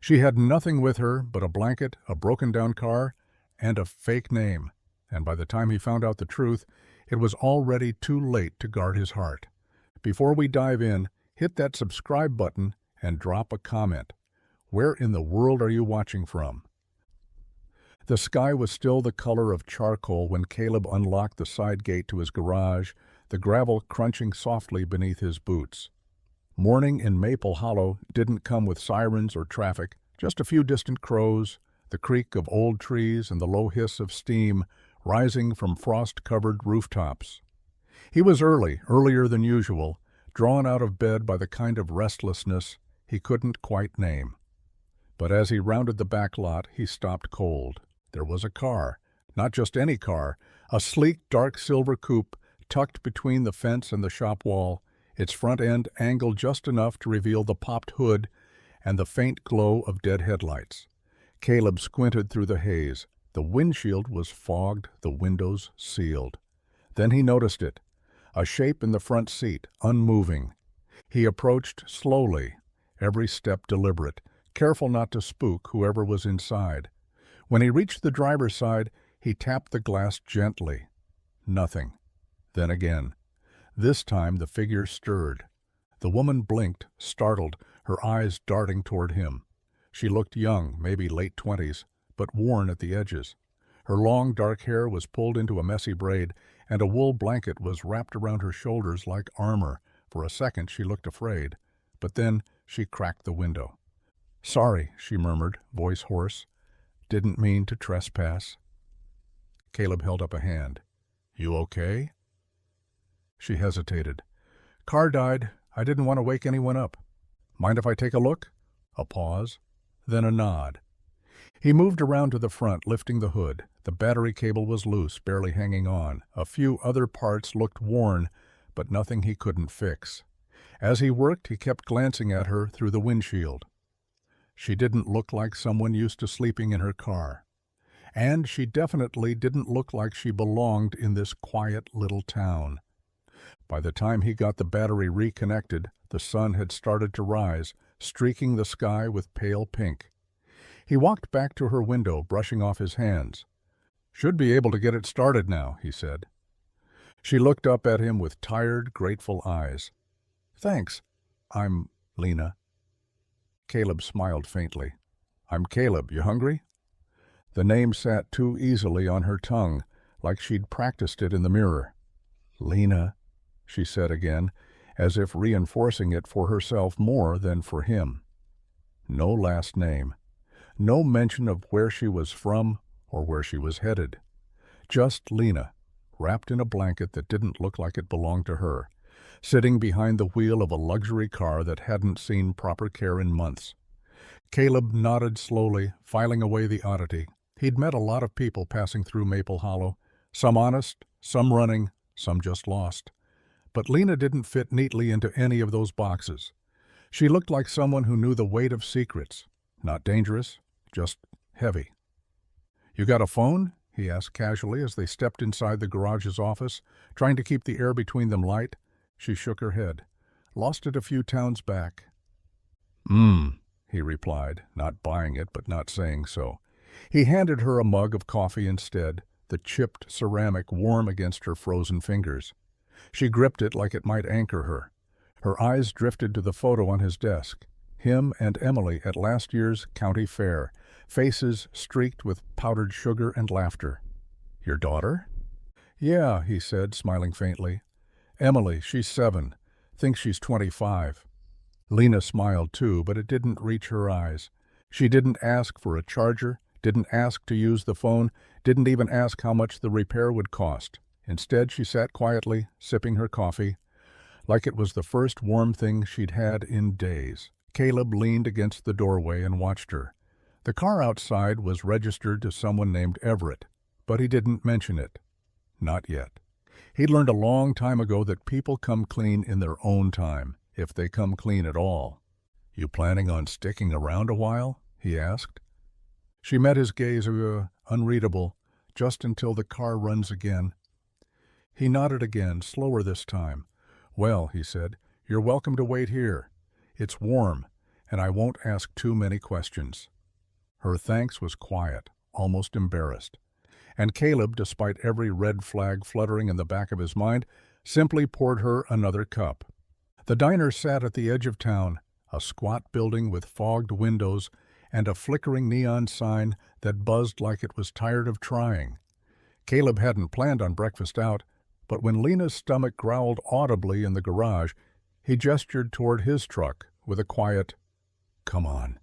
She had nothing with her but a blanket, a broken-down car, and a fake name, and by the time he found out the truth, it was already too late to guard his heart. Before we dive in, hit that subscribe button and drop a comment. Where in the world are you watching from? The sky was still the color of charcoal when Caleb unlocked the side gate to his garage, the gravel crunching softly beneath his boots. Morning in Maple Hollow didn't come with sirens or traffic, just a few distant crows, the creak of old trees and the low hiss of steam rising from frost-covered rooftops. He was earlier than usual, drawn out of bed by the kind of restlessness he couldn't quite name. But as he rounded the back lot, he stopped cold. There was a car, not just any car, a sleek dark silver coupe tucked between the fence and the shop wall, its front end angled just enough to reveal the popped hood and the faint glow of dead headlights. Caleb squinted through the haze. The windshield was fogged, the windows sealed. Then he noticed it, a shape in the front seat, unmoving. He approached slowly, every step deliberate, careful not to spook whoever was inside. When he reached the driver's side, he tapped the glass gently. Nothing. Then again. This time the figure stirred. The woman blinked, startled, her eyes darting toward him. She looked young, maybe late 20s, but worn at the edges. Her long dark hair was pulled into a messy braid, and a wool blanket was wrapped around her shoulders like armor. For a second she looked afraid, but then she cracked the window. "Sorry," she murmured, voice hoarse. "Didn't mean to trespass." Caleb held up a hand. "You okay?" She hesitated. "Car died. I didn't want to wake anyone up. Mind if I take a look?" A pause, then a nod. He moved around to the front, lifting the hood. The battery cable was loose, barely hanging on. A few other parts looked worn, but nothing he couldn't fix. As he worked, he kept glancing at her through the windshield. She didn't look like someone used to sleeping in her car. And she definitely didn't look like she belonged in this quiet little town. By the time he got the battery reconnected, the sun had started to rise, streaking the sky with pale pink. He walked back to her window, brushing off his hands. "Should be able to get it started now," he said. She looked up at him with tired, grateful eyes. "Thanks. I'm Lena." Caleb smiled faintly. "I'm Caleb. You hungry?" The name sat too easily on her tongue, like she'd practiced it in the mirror. "Lena," she said again, as if reinforcing it for herself more than for him. No last name. No mention of where she was from or where she was headed. Just Lena, wrapped in a blanket that didn't look like it belonged to her, sitting behind the wheel of a luxury car that hadn't seen proper care in months. Caleb nodded slowly, filing away the oddity. He'd met a lot of people passing through Maple Hollow, some honest, some running, some just lost. But Lena didn't fit neatly into any of those boxes. She looked like someone who knew the weight of secrets. Not dangerous, just heavy. "You got a phone?" he asked casually as they stepped inside the garage's office, trying to keep the air between them light. She shook her head. "Lost it a few towns back." He replied, not buying it but not saying so. He handed her a mug of coffee instead, the chipped ceramic warm against her frozen fingers. She gripped it like it might anchor her. Her eyes drifted to the photo on his desk. Him and Emily at last year's county fair, faces streaked with powdered sugar and laughter. "Your daughter?" "Yeah," he said, smiling faintly. "Emily, she's 7. Thinks she's 25. Lena smiled too, but it didn't reach her eyes. She didn't ask for a charger, didn't ask to use the phone, didn't even ask how much the repair would cost. Instead, she sat quietly, sipping her coffee, like it was the first warm thing she'd had in days. Caleb leaned against the doorway and watched her. The car outside was registered to someone named Everett, but he didn't mention it. Not yet. He'd learned a long time ago that people come clean in their own time, if they come clean at all. "You planning on sticking around a while?" he asked. She met his gaze, unreadable, "just until the car runs again." He nodded again, slower this time. "Well," he said, "you're welcome to wait here. It's warm, and I won't ask too many questions." Her thanks was quiet, almost embarrassed. And Caleb, despite every red flag fluttering in the back of his mind, simply poured her another cup. The diner sat at the edge of town, a squat building with fogged windows and a flickering neon sign that buzzed like it was tired of trying. Caleb hadn't planned on breakfast out, but when Lena's stomach growled audibly in the garage, he gestured toward his truck with a quiet, "Come on."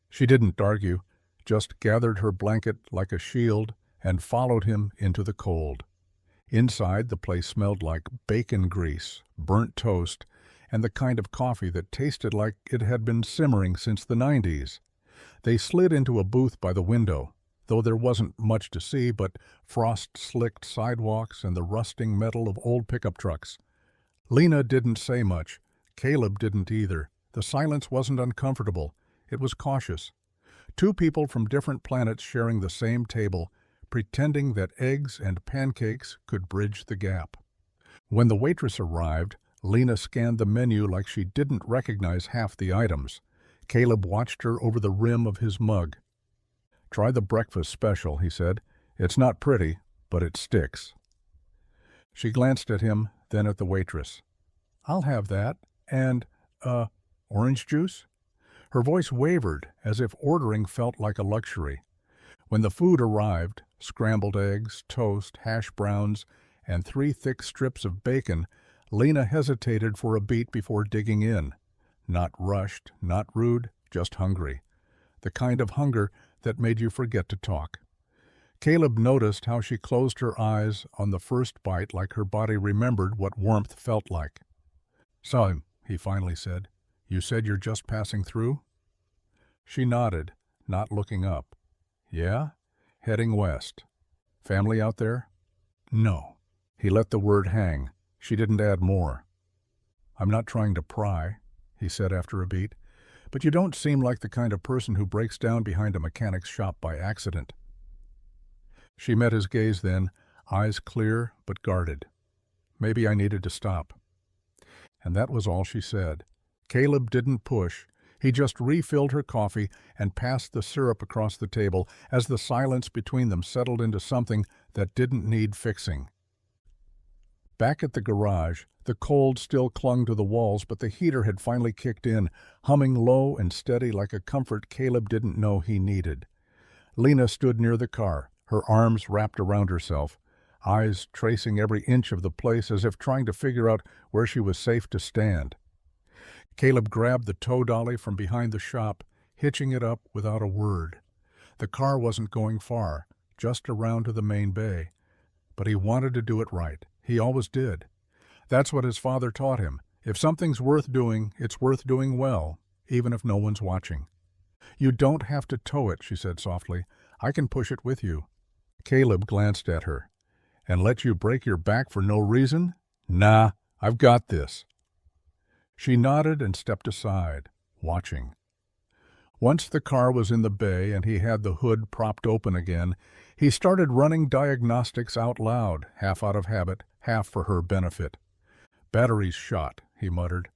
She didn't argue, just gathered her blanket like a shield and followed him into the cold. Inside, the place smelled like bacon grease, burnt toast, and the kind of coffee that tasted like it had been simmering since the 90s. They slid into a booth by the window, though there wasn't much to see but frost-slicked sidewalks and the rusting metal of old pickup trucks. Lena didn't say much. Caleb didn't either. The silence wasn't uncomfortable. It was cautious. Two people from different planets sharing the same table, pretending that eggs and pancakes could bridge the gap. When the waitress arrived, Lena scanned the menu like she didn't recognize half the items. Caleb watched her over the rim of his mug. "Try the breakfast special," he said. "It's not pretty, but it sticks." She glanced at him, then at the waitress. "I'll have that. And, orange juice?" Her voice wavered, as if ordering felt like a luxury. When the food arrived, scrambled eggs, toast, hash browns, and 3 thick strips of bacon, Lena hesitated for a beat before digging in. Not rushed, not rude, just hungry. The kind of hunger that made you forget to talk. Caleb noticed how she closed her eyes on the first bite like her body remembered what warmth felt like. "So," he finally said, "you said you're just passing through?" She nodded, not looking up. "Yeah? Heading west. Family out there?" "No." He let the word hang. She didn't add more. "I'm not trying to pry," he said after a beat, "but you don't seem like the kind of person who breaks down behind a mechanic's shop by accident." She met his gaze then, eyes clear but guarded. "Maybe I needed to stop." And that was all she said. Caleb didn't push. He just refilled her coffee and passed the syrup across the table as the silence between them settled into something that didn't need fixing. Back at the garage, the cold still clung to the walls, but the heater had finally kicked in, humming low and steady like a comfort Caleb didn't know he needed. Lena stood near the car, her arms wrapped around herself, eyes tracing every inch of the place as if trying to figure out where she was safe to stand. Caleb grabbed the tow dolly from behind the shop, hitching it up without a word. The car wasn't going far, just around to the main bay. But he wanted to do it right. He always did. That's what his father taught him. If something's worth doing, it's worth doing well, even if no one's watching. "You don't have to tow it," she said softly. "I can push it with you." Caleb glanced at her. "And let you break your back for no reason? Nah, I've got this." She nodded and stepped aside, watching. Once the car was in the bay and he had the hood propped open again, he started running diagnostics out loud, half out of habit, half for her benefit. "Battery's shot," he muttered.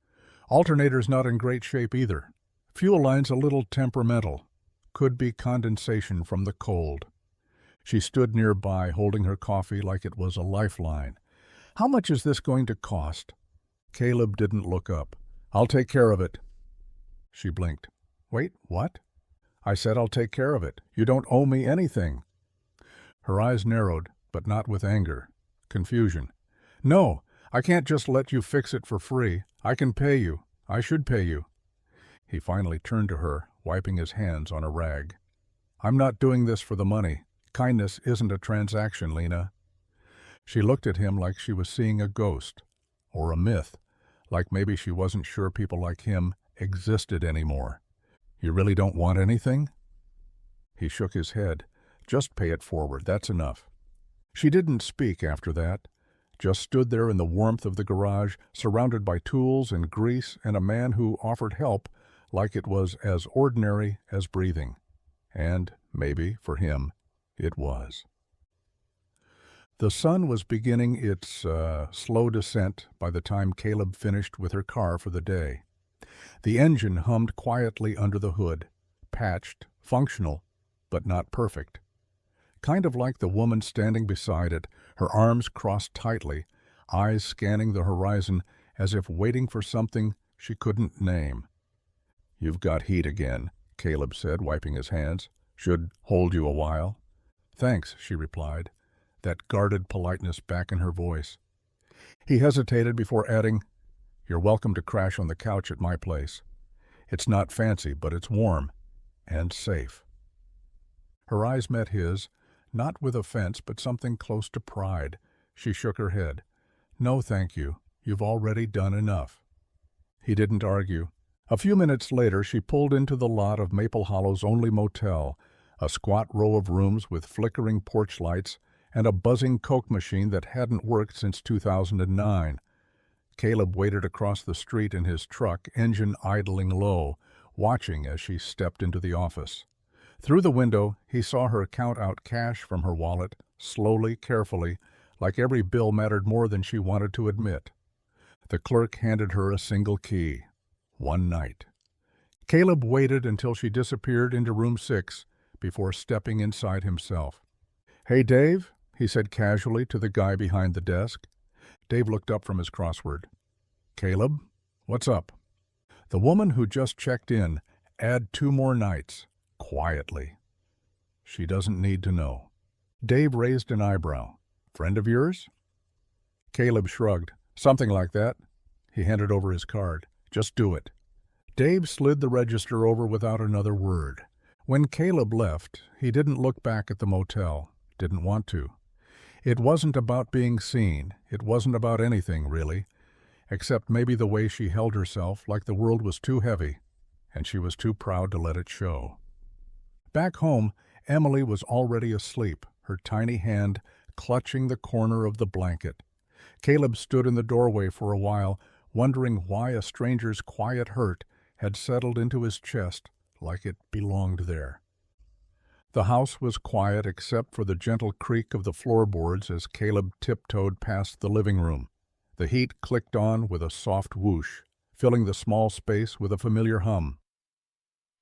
"Alternator's not in great shape either. Fuel line's a little temperamental. Could be condensation from the cold." She stood nearby, holding her coffee like it was a lifeline. "How much is this going to cost?" Caleb didn't look up. "I'll take care of it." She blinked. "Wait, what?" "I said I'll take care of it. You don't owe me anything." Her eyes narrowed, but not with anger. Confusion. "No, I can't just let you fix it for free. I can pay you. I should pay you." He finally turned to her, wiping his hands on a rag. "I'm not doing this for the money. Kindness isn't a transaction, Lena." She looked at him like she was seeing a ghost, or a myth, like maybe she wasn't sure people like him existed anymore. "You really don't want anything?" He shook his head. "Just pay it forward, that's enough." She didn't speak after that, just stood there in the warmth of the garage, surrounded by tools and grease and a man who offered help like it was as ordinary as breathing. And, maybe, for him, it was. The sun was beginning its slow descent by the time Caleb finished with her car for the day. The engine hummed quietly under the hood, patched, functional, but not perfect. Kind of like the woman standing beside it, her arms crossed tightly, eyes scanning the horizon as if waiting for something she couldn't name. "You've got heat again," Caleb said, wiping his hands. "Should hold you a while." "Thanks," she replied, that guarded politeness back in her voice. He hesitated before adding, "You're welcome to crash on the couch at my place. It's not fancy, but it's warm and safe." Her eyes met his, not with offense, but something close to pride. She shook her head. "No, thank you. You've already done enough." He didn't argue. A few minutes later, she pulled into the lot of Maple Hollow's only motel, a squat row of rooms with flickering porch lights and a buzzing Coke machine that hadn't worked since 2009. Caleb waited across the street in his truck, engine idling low, watching as she stepped into the office. Through the window, he saw her count out cash from her wallet, slowly, carefully, like every bill mattered more than she wanted to admit. The clerk handed her a single key. One night. Caleb waited until she disappeared into room 6 before stepping inside himself. "Hey, Dave," he said casually to the guy behind the desk. Dave looked up from his crossword. "Caleb, what's up?" The woman who just checked in, "Add 2 more nights," quietly. "She doesn't need to know." Dave raised an eyebrow. "Friend of yours?" Caleb shrugged. "Something like that." He handed over his card. "Just do it." Dave slid the register over without another word. When Caleb left, he didn't look back at the motel. Didn't want to. It wasn't about being seen. It wasn't about anything, really, except maybe the way she held herself, like the world was too heavy, and she was too proud to let it show. Back home, Emily was already asleep, her tiny hand clutching the corner of the blanket. Caleb stood in the doorway for a while, wondering why a stranger's quiet hurt had settled into his chest like it belonged there. The house was quiet except for the gentle creak of the floorboards as Caleb tiptoed past the living room. The heat clicked on with a soft whoosh, filling the small space with a familiar hum.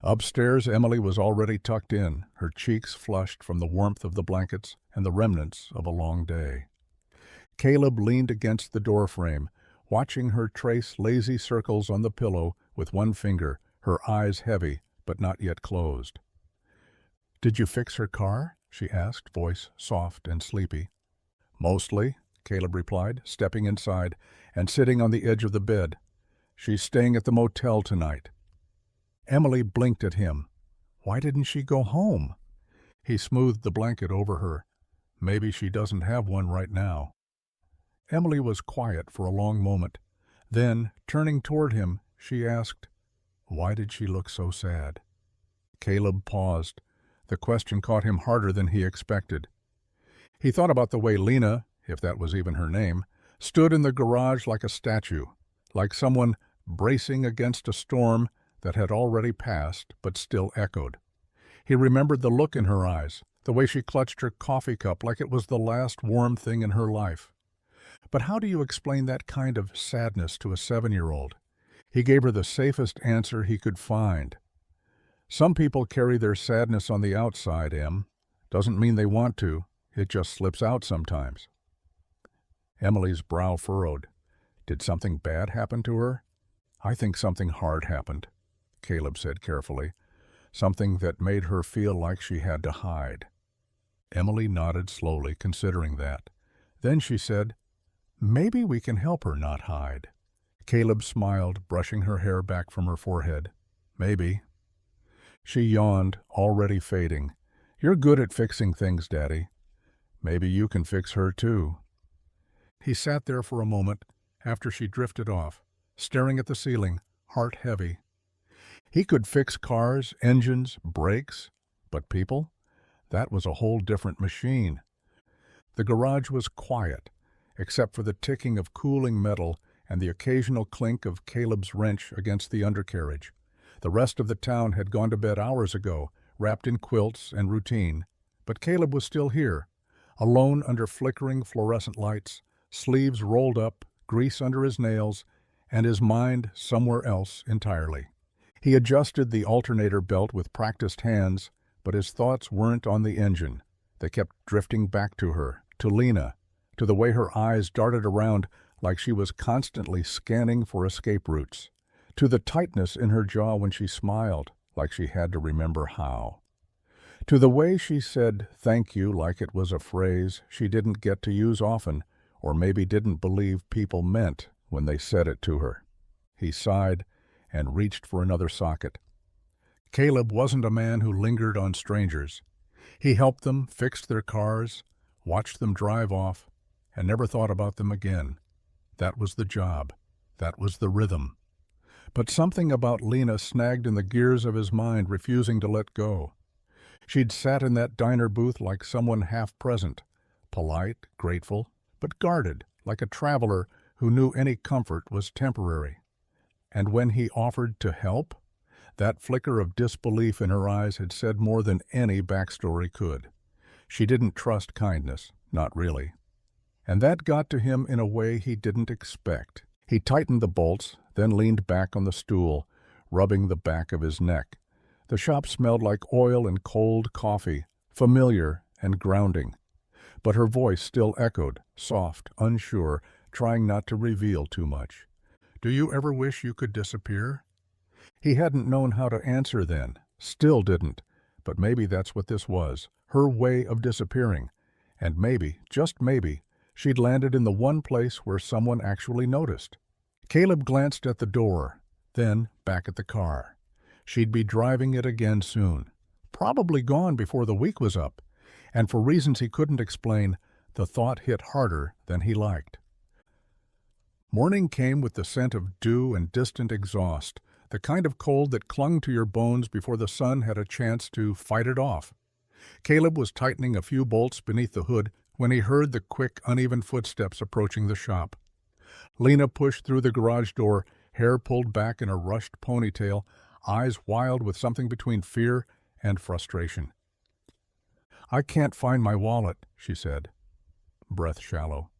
Upstairs, Emily was already tucked in, her cheeks flushed from the warmth of the blankets and the remnants of a long day. Caleb leaned against the doorframe, watching her trace lazy circles on the pillow with one finger, her eyes heavy but not yet closed. "Did you fix her car?" she asked, voice soft and sleepy. "Mostly," Caleb replied, stepping inside and sitting on the edge of the bed. "She's staying at the motel tonight." Emily blinked at him. Why didn't she go home? He smoothed the blanket over her. Maybe she doesn't have one right now. Emily was quiet for a long moment. Then, turning toward him, she asked, "Why did she look so sad?" Caleb paused. The question caught him harder than he expected. He thought about the way Lena, if that was even her name, stood in the garage like a statue, like someone bracing against a storm that had already passed but still echoed. He remembered the look in her eyes, the way she clutched her coffee cup like it was the last warm thing in her life. But how do you explain that kind of sadness to a 7-year-old? He gave her the safest answer he could find. "Some people carry their sadness on the outside, Em. Doesn't mean they want to. It just slips out sometimes." Emily's brow furrowed. "Did something bad happen to her?" "I think something hard happened," Caleb said carefully. "Something that made her feel like she had to hide." Emily nodded slowly, considering that. Then she said, "Maybe we can help her not hide." Caleb smiled, brushing her hair back from her forehead. "Maybe." She yawned, already fading. "You're good at fixing things, Daddy. Maybe you can fix her, too." He sat there for a moment after she drifted off, staring at the ceiling, heart heavy. He could fix cars, engines, brakes, but people? That was a whole different machine. The garage was quiet, except for the ticking of cooling metal and the occasional clink of Caleb's wrench against the undercarriage. The rest of the town had gone to bed hours ago, wrapped in quilts and routine, but Caleb was still here, alone under flickering fluorescent lights, sleeves rolled up, grease under his nails, and his mind somewhere else entirely. He adjusted the alternator belt with practiced hands, but his thoughts weren't on the engine. They kept drifting back to her, to Lena, to the way her eyes darted around like she was constantly scanning for escape routes, to the tightness in her jaw when she smiled, like she had to remember how, to the way she said thank you like it was a phrase she didn't get to use often, or maybe didn't believe people meant when they said it to her. He sighed and reached for another socket. Caleb wasn't a man who lingered on strangers. He helped them, fixed their cars, watched them drive off, and never thought about them again. That was the job. That was the rhythm. But something about Lena snagged in the gears of his mind, refusing to let go. She'd sat in that diner booth like someone half-present, polite, grateful, but guarded, like a traveler who knew any comfort was temporary. And when he offered to help, that flicker of disbelief in her eyes had said more than any backstory could. She didn't trust kindness, not really. And that got to him in a way he didn't expect. He tightened the bolts, then leaned back on the stool, rubbing the back of his neck. The shop smelled like oil and cold coffee, familiar and grounding. But her voice still echoed, soft, unsure, trying not to reveal too much. "Do you ever wish you could disappear?" He hadn't known how to answer then, still didn't, but maybe that's what this was, her way of disappearing. And maybe, just maybe, she'd landed in the one place where someone actually noticed. Caleb glanced at the door, then back at the car. She'd be driving it again soon, probably gone before the week was up, and for reasons he couldn't explain, the thought hit harder than he liked. Morning came with the scent of dew and distant exhaust, the kind of cold that clung to your bones before the sun had a chance to fight it off. Caleb was tightening a few bolts beneath the hood when he heard the quick, uneven footsteps approaching the shop. Lena pushed through the garage door, hair pulled back in a rushed ponytail, eyes wild with something between fear and frustration. "I can't find my wallet," she said. Breath shallow.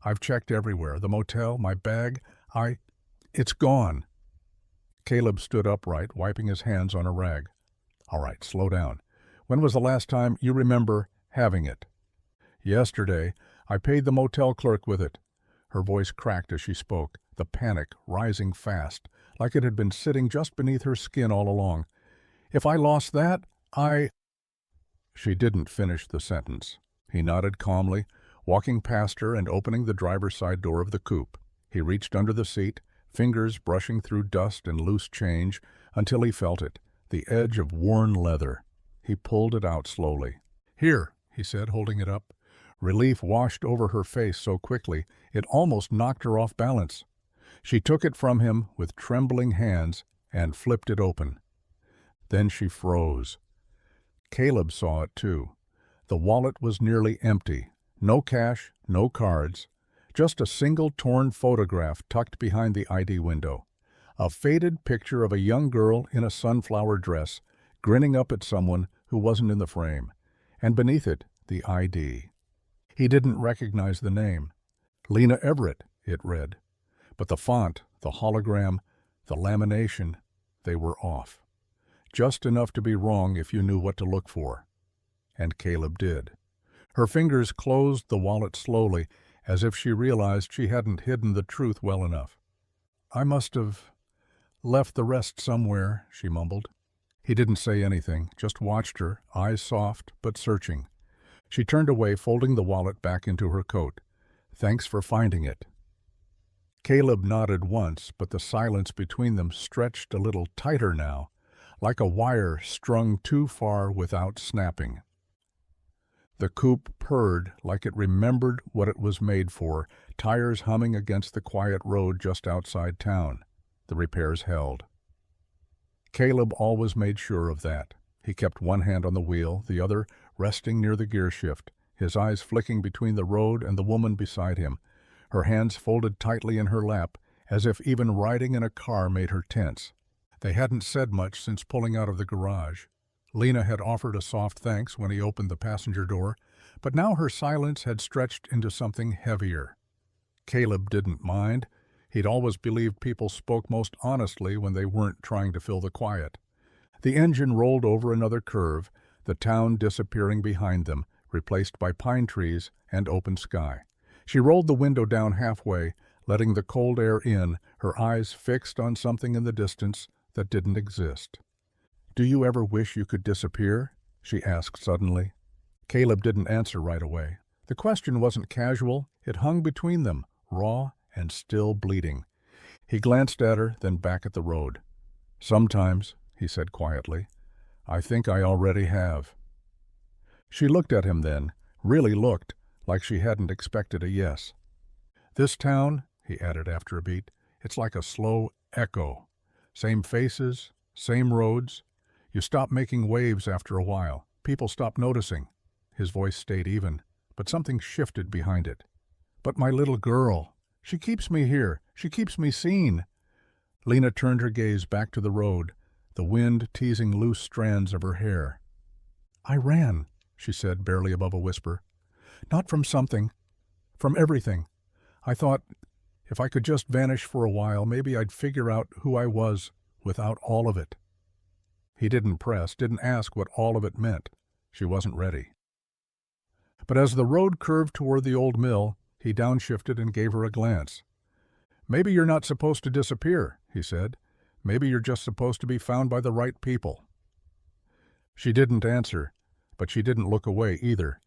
"I've checked everywhere, the motel, my bag. It's gone." Caleb stood upright, wiping his hands on a rag. "All right, slow down. When was the last time you remember having it?" "Yesterday. I paid the motel clerk with it." Her voice cracked as she spoke, the panic rising fast, like it had been sitting just beneath her skin all along. "If I lost that, She didn't finish the sentence. He nodded calmly, walking past her and opening the driver's side door of the coupe. He reached under the seat, fingers brushing through dust and loose change, until he felt it, the edge of worn leather. He pulled it out slowly. "Here," he said, holding it up. Relief washed over her face so quickly it almost knocked her off balance. She took it from him with trembling hands and flipped it open. Then she froze. Caleb saw it too. The wallet was nearly empty. No cash, no cards. Just a single torn photograph tucked behind the ID window. A faded picture of a young girl in a sunflower dress, grinning up at someone who wasn't in the frame. And beneath it, the ID. He didn't recognize the name. Lena Everett, it read. But the font, the hologram, the lamination, they were off. Just enough to be wrong if you knew what to look for. And Caleb did. Her fingers closed the wallet slowly, as if she realized she hadn't hidden the truth well enough. "I must have left the rest somewhere," she mumbled. He didn't say anything, just watched her, eyes soft but searching. She turned away, folding the wallet back into her coat. "Thanks for finding it." Caleb nodded once, but the silence between them stretched a little tighter now, like a wire strung too far without snapping. The coupe purred like it remembered what it was made for, tires humming against the quiet road just outside town. The repairs held. Caleb always made sure of that. He kept one hand on the wheel, the other resting near the gear shift, his eyes flicking between the road and the woman beside him, her hands folded tightly in her lap, as if even riding in a car made her tense. They hadn't said much since pulling out of the garage. Lena had offered a soft thanks when he opened the passenger door, but now her silence had stretched into something heavier. Caleb didn't mind. He'd always believed people spoke most honestly when they weren't trying to fill the quiet. The engine rolled over another curve, the town disappearing behind them, replaced by pine trees and open sky. She rolled the window down halfway, letting the cold air in, her eyes fixed on something in the distance that didn't exist. "Do you ever wish you could disappear?" she asked suddenly. Caleb didn't answer right away. The question wasn't casual, it hung between them, raw and still bleeding. He glanced at her, then back at the road. "Sometimes," he said quietly. "I think I already have." She looked at him then, really looked, like she hadn't expected a yes. "This town," he added after a beat, "it's like a slow echo. Same faces, same roads. You stop making waves after a while. People stop noticing." His voice stayed even, but something shifted behind it. "But my little girl, she keeps me here. She keeps me seen." Lena turned her gaze back to the road, the wind teasing loose strands of her hair. "I ran," she said, barely above a whisper. "Not from something. From everything. I thought, if I could just vanish for a while, maybe I'd figure out who I was without all of it." He didn't press, didn't ask what all of it meant. She wasn't ready. But as the road curved toward the old mill, he downshifted and gave her a glance. "Maybe you're not supposed to disappear," he said. "Maybe you're just supposed to be found by the right people." She didn't answer, but she didn't look away either.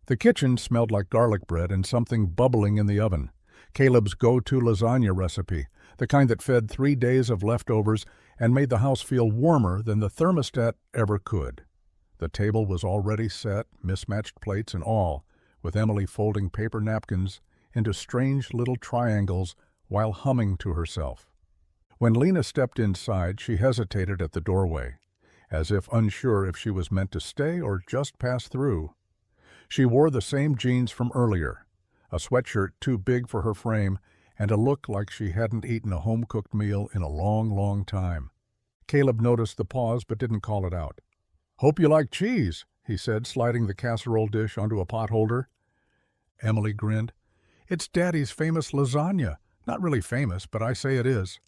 The kitchen smelled like garlic bread and something bubbling in the oven. Caleb's go-to lasagna recipe, the kind that fed 3 days of leftovers and made the house feel warmer than the thermostat ever could. The table was already set, mismatched plates and all, with Emily folding paper napkins into strange little triangles while humming to herself. When Lena stepped inside, she hesitated at the doorway, as if unsure if she was meant to stay or just pass through. She wore the same jeans from earlier, a sweatshirt too big for her frame, and a look like she hadn't eaten a home-cooked meal in a long, long time. Caleb noticed the pause but didn't call it out. "Hope you like cheese," he said, sliding the casserole dish onto a potholder. Emily grinned. "It's Daddy's famous lasagna. Not really famous, but I say it is."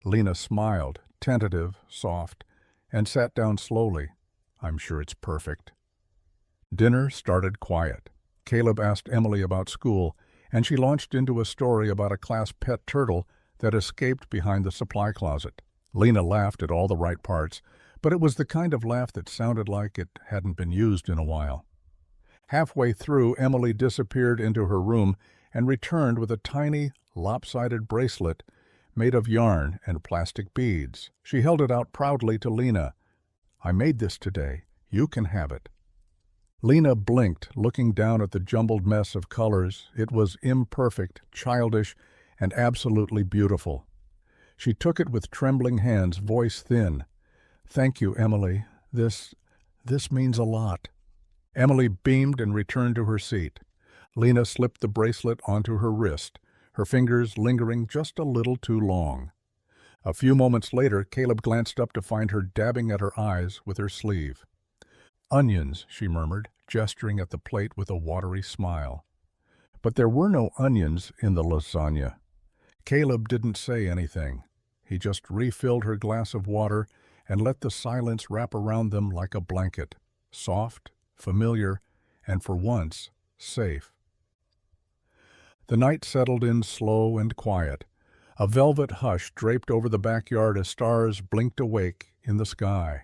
Lena smiled, tentative, soft, and sat down slowly. "I'm sure it's perfect." Dinner started quiet. Caleb asked Emily about school, and she launched into a story about a class pet turtle that escaped behind the supply closet. Lena laughed at all the right parts, but it was the kind of laugh that sounded like it hadn't been used in a while. Halfway through, Emily disappeared into her room and returned with a tiny, lopsided bracelet made of yarn and plastic beads. She held it out proudly to Lena. "I made this today. You can have it." Lena blinked, looking down at the jumbled mess of colors. It was imperfect, childish, and absolutely beautiful. She took it with trembling hands, voice thin. "Thank you, Emily. This means a lot." Emily beamed and returned to her seat. Lena slipped the bracelet onto her wrist, her fingers lingering just a little too long. A few moments later, Caleb glanced up to find her dabbing at her eyes with her sleeve. "Onions," she murmured, gesturing at the plate with a watery smile. But there were no onions in the lasagna. Caleb didn't say anything. He just refilled her glass of water and let the silence wrap around them like a blanket, soft, familiar, and for once, safe. The night settled in slow and quiet. A velvet hush draped over the backyard as stars blinked awake in the sky.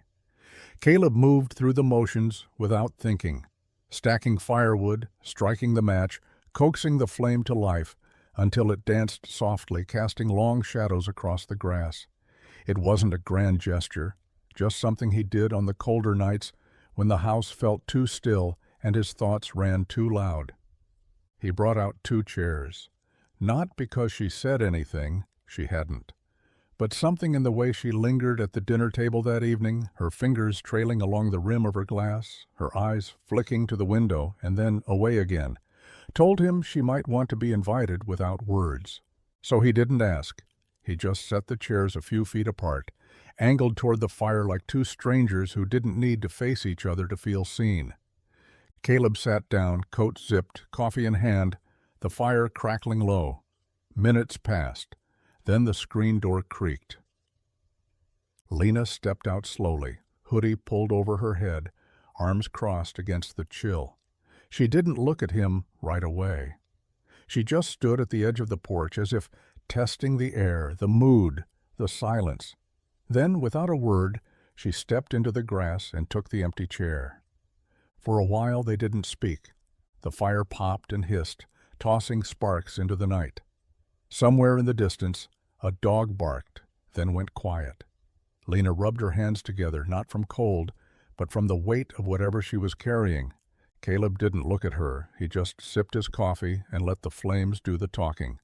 Caleb moved through the motions without thinking, stacking firewood, striking the match, coaxing the flame to life, until it danced softly, casting long shadows across the grass. It wasn't a grand gesture, just something he did on the colder nights when the house felt too still and his thoughts ran too loud. He brought out 2 chairs. Not because she said anything, she hadn't, but something in the way she lingered at the dinner table that evening, her fingers trailing along the rim of her glass, her eyes flicking to the window and then away again, told him she might want to be invited without words. So he didn't ask. He just set the chairs a few feet apart, angled toward the fire like 2 strangers who didn't need to face each other to feel seen. Caleb sat down, coat zipped, coffee in hand, the fire crackling low. Minutes passed. Then the screen door creaked. Lena stepped out slowly, hoodie pulled over her head, arms crossed against the chill. She didn't look at him right away. She just stood at the edge of the porch as if testing the air, the mood, the silence. Then, without a word, she stepped into the grass and took the empty chair. For a while they didn't speak. The fire popped and hissed, tossing sparks into the night. Somewhere in the distance, a dog barked, then went quiet. Lena rubbed her hands together, not from cold, but from the weight of whatever she was carrying. Caleb didn't look at her. He just sipped his coffee and let the flames do the talking.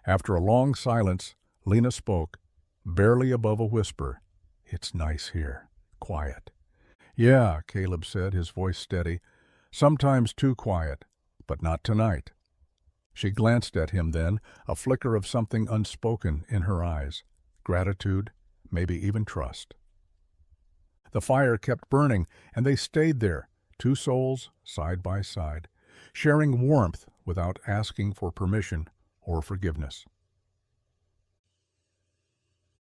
After a long silence, Lena spoke, barely above a whisper. "It's nice here. Quiet." "Yeah," Caleb said, his voice steady. "Sometimes too quiet, but not tonight." She glanced at him then, a flicker of something unspoken in her eyes. Gratitude, maybe even trust. The fire kept burning, and they stayed there, two souls side by side, sharing warmth without asking for permission or forgiveness.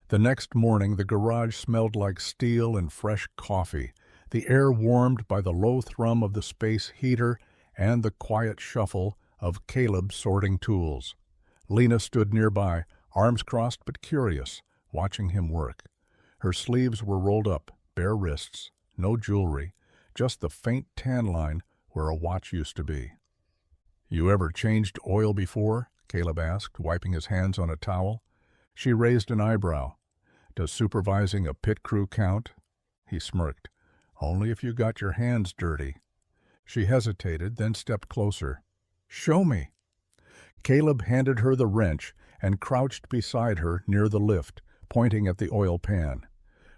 The next morning the garage smelled like steel and fresh coffee, the air warmed by the low thrum of the space heater and the quiet shuffle of Caleb sorting tools. Lena stood nearby, arms crossed but curious, watching him work. Her sleeves were rolled up, bare wrists, no jewelry, just the faint tan line where a watch used to be. "You ever changed oil before?" Caleb asked, wiping his hands on a towel. She raised an eyebrow. "Does supervising a pit crew count?" He smirked. "Only if you got your hands dirty." She hesitated, then stepped closer. "Show me." Caleb handed her the wrench and crouched beside her near the lift, pointing at the oil pan.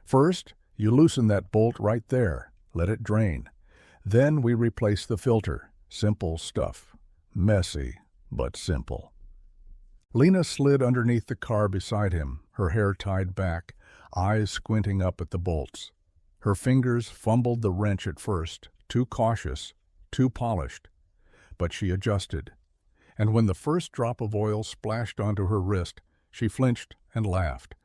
"First, you loosen that bolt right there. Let it drain. Then we replace the filter. Simple stuff. Messy, but simple." Lena slid underneath the car beside him, her hair tied back, eyes squinting up at the bolts. Her fingers fumbled the wrench at first, too cautious, too polished. But she adjusted. And when the first drop of oil splashed onto her wrist, she flinched and laughed.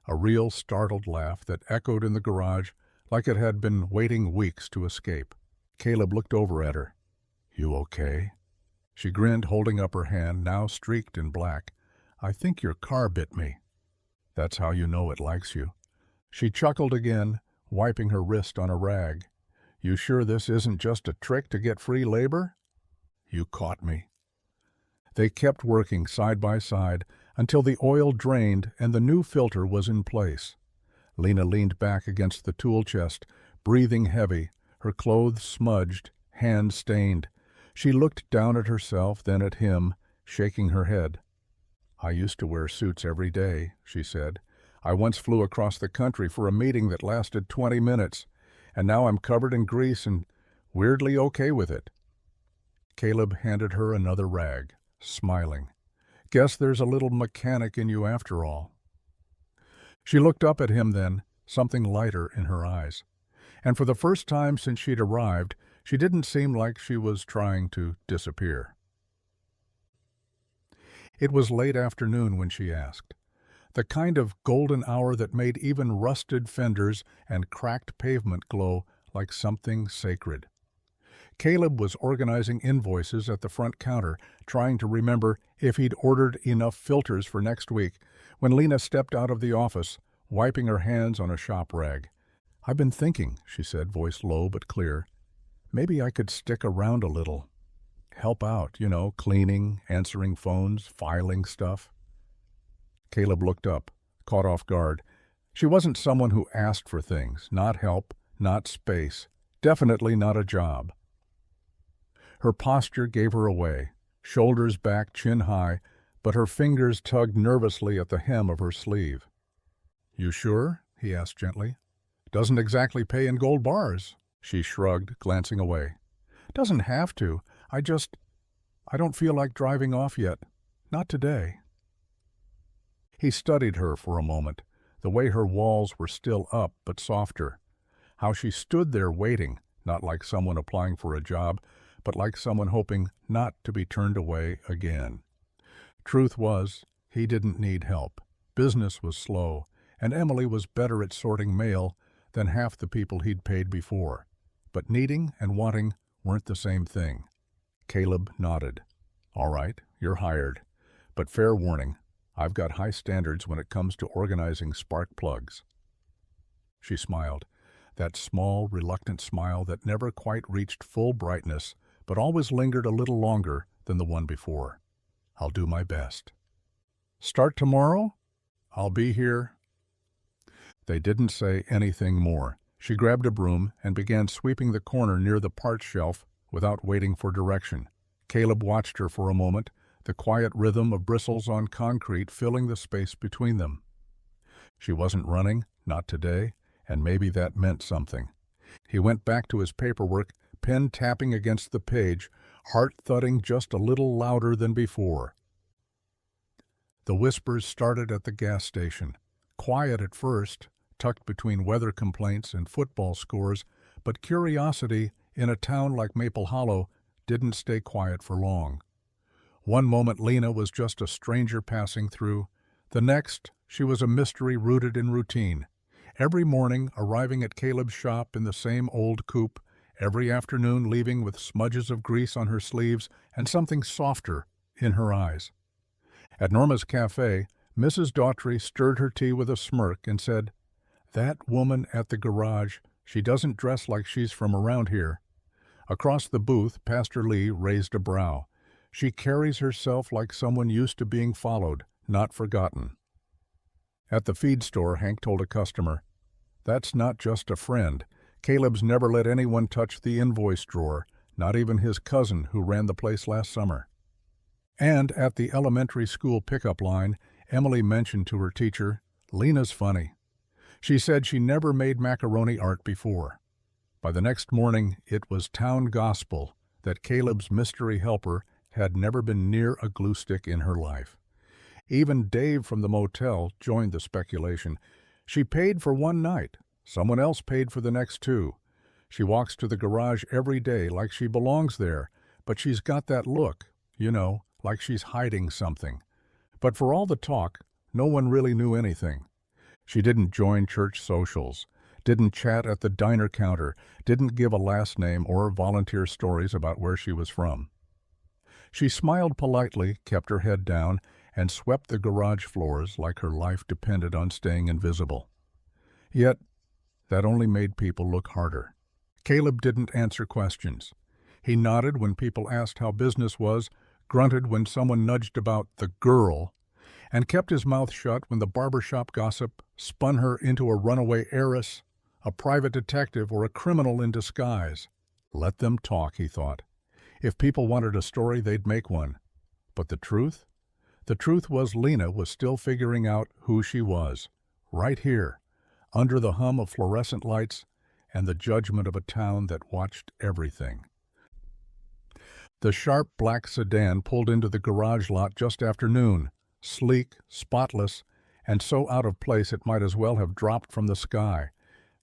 A real startled laugh that echoed in the garage like it had been waiting weeks to escape. Caleb looked over at her. "You okay?" She grinned, holding up her hand, now streaked in black. "I think your car bit me." "That's how you know it likes you." She chuckled again, wiping her wrist on a rag. "You sure this isn't just a trick to get free labor?" "You caught me." They kept working side by side until the oil drained and the new filter was in place. Lena leaned back against the tool chest, breathing heavy, her clothes smudged, hands stained. She looked down at herself, then at him, shaking her head. "I used to wear suits every day," she said. "I once flew across the country for a meeting that lasted 20 minutes, and now I'm covered in grease and weirdly okay with it." Caleb handed her another rag, smiling. "Guess there's a little mechanic in you after all." She looked up at him then, something lighter in her eyes. And for the first time since she'd arrived, she didn't seem like she was trying to disappear. It was late afternoon when she asked. The kind of golden hour that made even rusted fenders and cracked pavement glow like something sacred. Caleb was organizing invoices at the front counter, trying to remember if he'd ordered enough filters for next week, when Lena stepped out of the office, wiping her hands on a shop rag. "I've been thinking," she said, voice low but clear. "Maybe I could stick around a little. Help out, cleaning, answering phones, filing stuff." Caleb looked up, caught off guard. She wasn't someone who asked for things, not help, not space, definitely not a job. Her posture gave her away, shoulders back, chin high, but her fingers tugged nervously at the hem of her sleeve. "You sure?" he asked gently. "Doesn't exactly pay in gold bars." She shrugged, glancing away. "Doesn't have to. I don't feel like driving off yet. Not today." He studied her for a moment, the way her walls were still up but softer. How she stood there waiting, not like someone applying for a job, but like someone hoping not to be turned away again. Truth was, he didn't need help. Business was slow, and Emily was better at sorting mail than half the people he'd paid before. But needing and wanting weren't the same thing. Caleb nodded. All right, you're hired. But fair warning, I've got high standards when it comes to organizing spark plugs. She smiled, that small, reluctant smile that never quite reached full brightness, but always lingered a little longer than the one before. I'll do my best. Start tomorrow? I'll be here. They didn't say anything more. She grabbed a broom and began sweeping the corner near the parts shelf without waiting for direction. Caleb watched her for a moment, the quiet rhythm of bristles on concrete filling the space between them. She wasn't running, not today, and maybe that meant something. He went back to his paperwork, pen tapping against the page, heart thudding just a little louder than before. The whispers started at the gas station. Quiet at first, tucked between weather complaints and football scores, but curiosity in a town like Maple Hollow didn't stay quiet for long. One moment Lena was just a stranger passing through. The next, she was a mystery rooted in routine. Every morning arriving at Caleb's shop in the same old coupe, every afternoon leaving with smudges of grease on her sleeves and something softer in her eyes. At Norma's cafe, Mrs. Daughtry stirred her tea with a smirk and said, "That woman at the garage, she doesn't dress like she's from around here." Across the booth, Pastor Lee raised a brow. "She carries herself like someone used to being followed, not forgotten." At the feed store, Hank told a customer, "That's not just a friend. Caleb's never let anyone touch the invoice drawer, not even his cousin who ran the place last summer." And at the elementary school pickup line, Emily mentioned to her teacher, "Lena's funny." She said she never made macaroni art before. By the next morning, it was town gospel that Caleb's mystery helper had never been near a glue stick in her life. Even Dave from the motel joined the speculation. "She paid for one night. Someone else paid for the next two. She walks to the garage every day like she belongs there, but she's got that look, like she's hiding something." But for all the talk, no one really knew anything. She didn't join church socials, didn't chat at the diner counter, didn't give a last name or volunteer stories about where she was from. She smiled politely, kept her head down, and swept the garage floors like her life depended on staying invisible. Yet, that only made people look harder. Caleb didn't answer questions. He nodded when people asked how business was, grunted when someone nudged about the girl, and kept his mouth shut when the barbershop gossip spun her into a runaway heiress, a private detective, or a criminal in disguise. Let them talk, he thought. If people wanted a story, they'd make one. But the truth? The truth was Lena was still figuring out who she was, right here, under the hum of fluorescent lights and the judgment of a town that watched everything. The sharp black sedan pulled into the garage lot just after noon, sleek, spotless, and so out of place it might as well have dropped from the sky.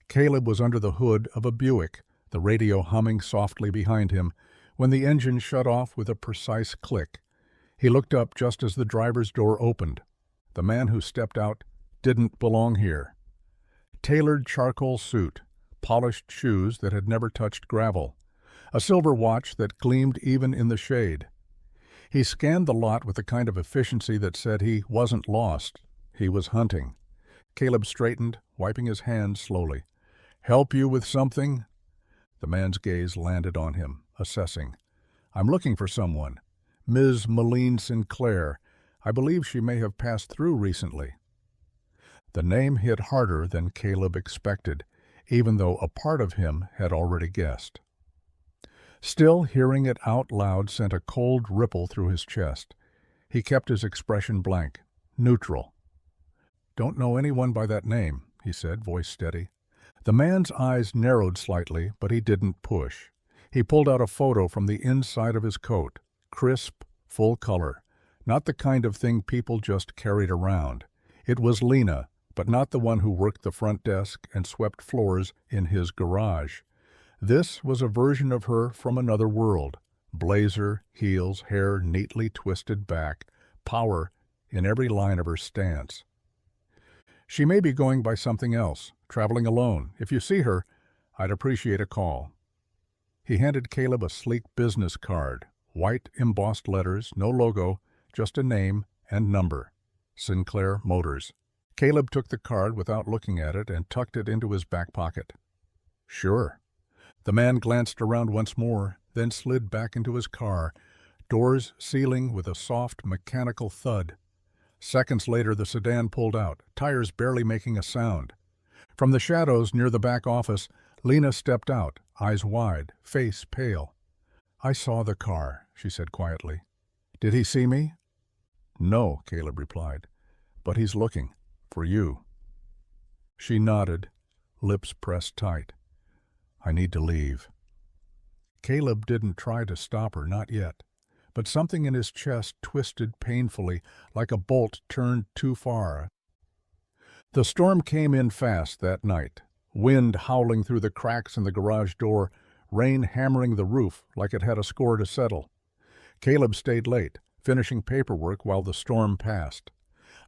Caleb was under the hood of a Buick, the radio humming softly behind him, when the engine shut off with a precise click. He looked up just as the driver's door opened. The man who stepped out didn't belong here. Tailored charcoal suit, polished shoes that had never touched gravel, a silver watch that gleamed even in the shade. He scanned the lot with a kind of efficiency that said he wasn't lost. He was hunting. Caleb straightened, wiping his hands slowly. "Help you with something?" The man's gaze landed on him, assessing. "I'm looking for someone. Ms. Malene Sinclair. I believe she may have passed through recently." The name hit harder than Caleb expected, even though a part of him had already guessed. Still, hearing it out loud sent a cold ripple through his chest. He kept his expression blank, neutral. "Don't know anyone by that name," he said, voice steady. The man's eyes narrowed slightly, but he didn't push. He pulled out a photo from the inside of his coat, crisp, full color, not the kind of thing people just carried around. It was Lena, but not the one who worked the front desk and swept floors in his garage. This was a version of her from another world. Blazer, heels, hair neatly twisted back, power in every line of her stance. She may be going by something else, traveling alone. If you see her, I'd appreciate a call. He handed Caleb a sleek business card, white embossed letters, no logo, just a name and number. Sinclair Motors. Caleb took the card without looking at it and tucked it into his back pocket. Sure. The man glanced around once more, then slid back into his car, doors sealing with a soft mechanical thud. Seconds later, the sedan pulled out, tires barely making a sound. From the shadows near the back office, Lena stepped out, eyes wide, face pale. "I saw the car," she said quietly. "Did he see me?" "No," Caleb replied, "but he's looking for you." She nodded, lips pressed tight. "I need to leave." Caleb didn't try to stop her, not yet, but something in his chest twisted painfully, like a bolt turned too far. The storm came in fast that night, wind howling through the cracks in the garage door, rain hammering the roof like it had a score to settle. Caleb stayed late, finishing paperwork while the storm passed.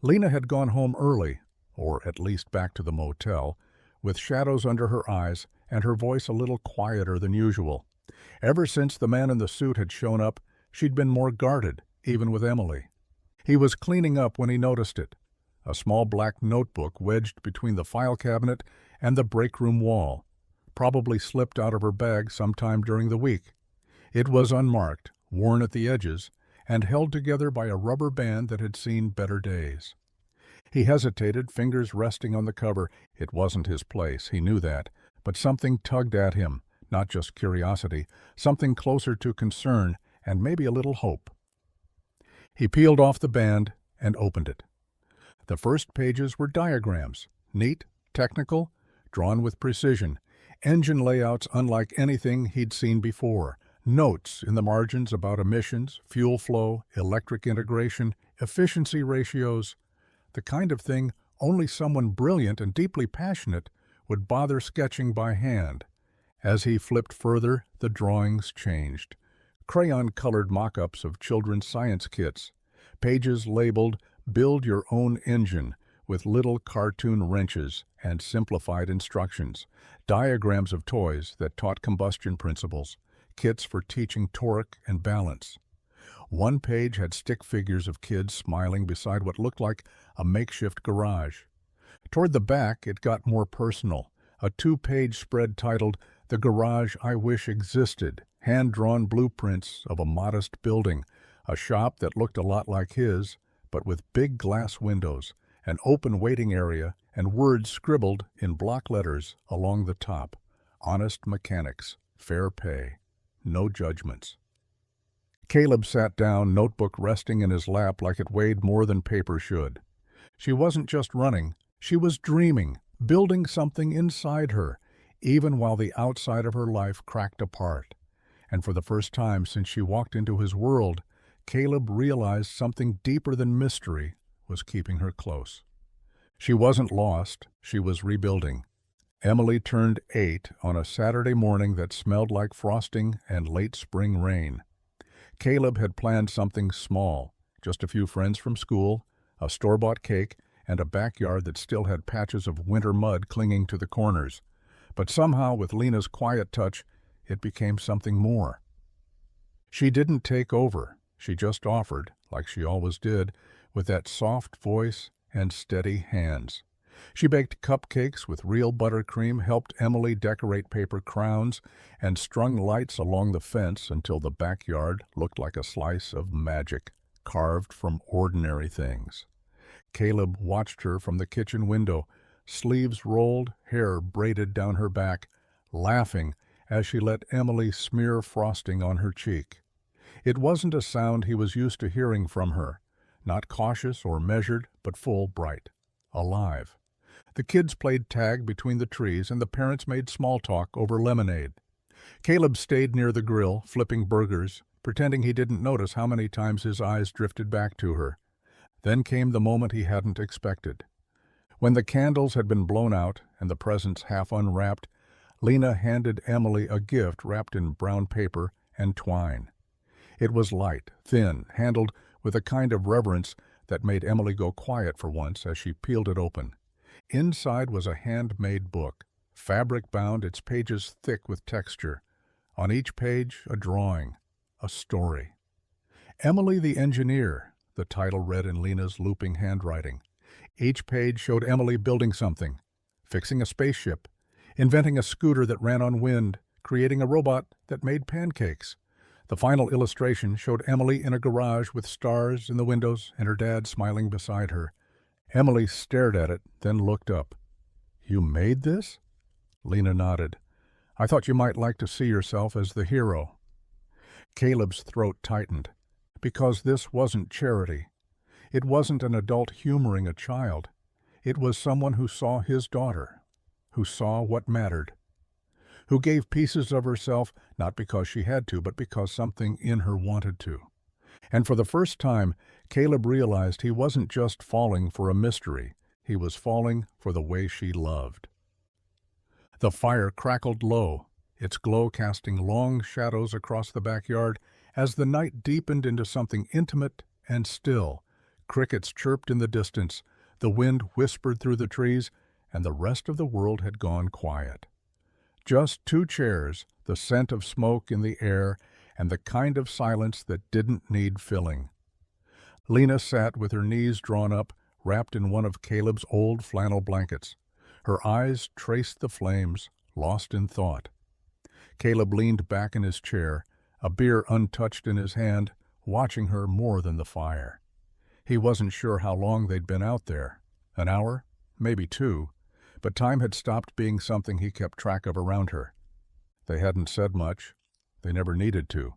Lena had gone home early, or at least back to the motel, with shadows under her eyes and her voice a little quieter than usual. Ever since the man in the suit had shown up, she'd been more guarded, even with Emily. He was cleaning up when he noticed it, a small black notebook wedged between the file cabinet and the break room wall, probably slipped out of her bag sometime during the week. It was unmarked, worn at the edges, and held together by a rubber band that had seen better days. He hesitated, fingers resting on the cover. It wasn't his place, he knew that, but something tugged at him, not just curiosity, something closer to concern and maybe a little hope. He peeled off the band and opened it. The first pages were diagrams, neat, technical, drawn with precision, engine layouts unlike anything he'd seen before, notes in the margins about emissions, fuel flow, electric integration, efficiency ratios, the kind of thing only someone brilliant and deeply passionate would bother sketching by hand. As he flipped further, the drawings changed. Crayon-colored mock-ups of children's science kits, pages labeled "Build Your Own Engine" with little cartoon wrenches and simplified instructions, diagrams of toys that taught combustion principles, kits for teaching torque and balance. One page had stick figures of kids smiling beside what looked like a makeshift garage. Toward the back, it got more personal, a 2-page spread titled "The Garage I Wish Existed," hand-drawn blueprints of a modest building, a shop that looked a lot like his, but with big glass windows, an open waiting area, and words scribbled in block letters along the top. Honest mechanics, fair pay, no judgments. Caleb sat down, notebook resting in his lap like it weighed more than paper should. She wasn't just running, she was dreaming, building something inside her, even while the outside of her life cracked apart. And for the first time since she walked into his world, Caleb realized something deeper than mystery was keeping her close. She wasn't lost, she was rebuilding. Emily turned 8 on a Saturday morning that smelled like frosting and late spring rain. Caleb had planned something small, just a few friends from school, a store-bought cake, and a backyard that still had patches of winter mud clinging to the corners. But somehow, with Lena's quiet touch, it became something more. She didn't take over. She just offered, like she always did, with that soft voice and steady hands. She baked cupcakes with real buttercream, helped Emily decorate paper crowns, and strung lights along the fence until the backyard looked like a slice of magic, carved from ordinary things. Caleb watched her from the kitchen window, sleeves rolled, hair braided down her back, laughing as she let Emily smear frosting on her cheek. It wasn't a sound he was used to hearing from her, not cautious or measured, but full, bright, alive. The kids played tag between the trees, and the parents made small talk over lemonade. Caleb stayed near the grill, flipping burgers, pretending he didn't notice how many times his eyes drifted back to her. Then came the moment he hadn't expected. When the candles had been blown out and the presents half unwrapped, Lena handed Emily a gift wrapped in brown paper and twine. It was light, thin, handled with a kind of reverence that made Emily go quiet for once as she peeled it open. Inside was a handmade book, fabric-bound, its pages thick with texture. On each page, a drawing, a story. "Emily the Engineer," the title read in Lena's looping handwriting. Each page showed Emily building something, fixing a spaceship, inventing a scooter that ran on wind, creating a robot that made pancakes. The final illustration showed Emily in a garage with stars in the windows and her dad smiling beside her. Emily stared at it, then looked up. "You made this?" Lena nodded. "I thought you might like to see yourself as the hero." Caleb's throat tightened. Because this wasn't charity. It wasn't an adult humoring a child. It was someone who saw his daughter, who saw what mattered, who gave pieces of herself not because she had to, but because something in her wanted to. And for the first time, Caleb realized he wasn't just falling for a mystery. He was falling for the way she loved. The fire crackled low, its glow casting long shadows across the backyard as the night deepened into something intimate and still. Crickets chirped in the distance, the wind whispered through the trees, and the rest of the world had gone quiet. Just two chairs, the scent of smoke in the air, and the kind of silence that didn't need filling. Lena sat with her knees drawn up, wrapped in one of Caleb's old flannel blankets. Her eyes traced the flames, lost in thought. Caleb leaned back in his chair, a beer untouched in his hand, watching her more than the fire. He wasn't sure how long they'd been out there. An hour? Maybe 2. But time had stopped being something he kept track of around her. They hadn't said much. They never needed to.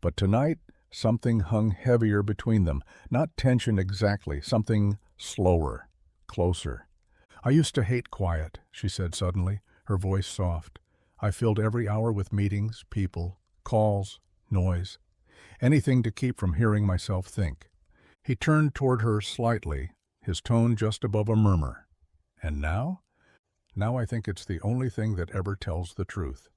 But tonight, something hung heavier between them. Not tension exactly, something slower, closer. "I used to hate quiet," she said suddenly, her voice soft. "I filled every hour with meetings, people, calls, noise. Anything to keep from hearing myself think." He turned toward her slightly, his tone just above a murmur. "And now? Now I think it's the only thing that ever tells the truth."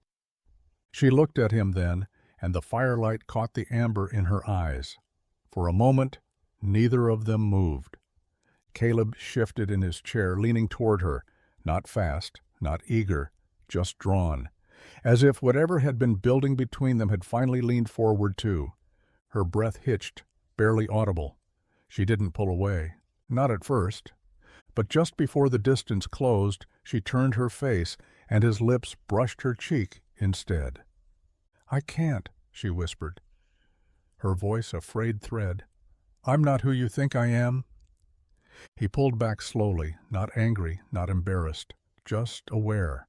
She looked at him then, and the firelight caught the amber in her eyes. For a moment, neither of them moved. Caleb shifted in his chair, leaning toward her, not fast, not eager, just drawn, as if whatever had been building between them had finally leaned forward too. Her breath hitched, barely audible. She didn't pull away, not at first. But just before the distance closed, she turned her face, and his lips brushed her cheek instead. "I can't," she whispered, her voice a frayed thread. "I'm not who you think I am." He pulled back slowly, not angry, not embarrassed, just aware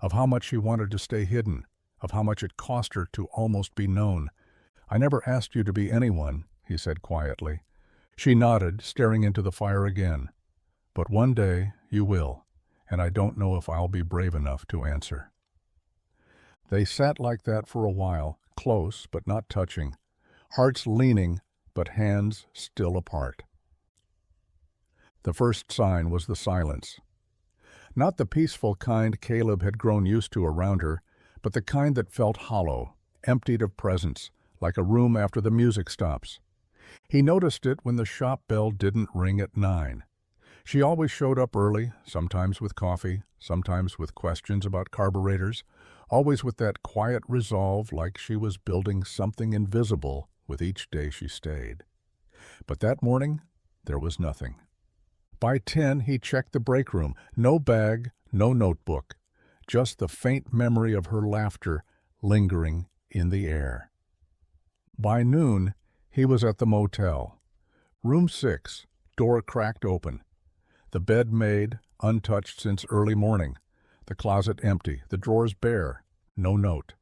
of how much she wanted to stay hidden, of how much it cost her to almost be known. "I never asked you to be anyone," he said quietly. She nodded, staring into the fire again. "But one day you will, and I don't know if I'll be brave enough to answer." They sat like that for a while, close but not touching, hearts leaning but hands still apart. The first sign was the silence. Not the peaceful kind Caleb had grown used to around her, but the kind that felt hollow, emptied of presence, like a room after the music stops. He noticed it when the shop bell didn't ring at 9. She always showed up early, sometimes with coffee, sometimes with questions about carburetors, always with that quiet resolve like she was building something invisible with each day she stayed. But that morning, there was nothing. By 10, he checked the break room. No bag, no notebook, just the faint memory of her laughter lingering in the air. By noon, he was at the motel. Room 6, door cracked open. The bed made, untouched since early morning. The closet empty, the drawers bare, no note.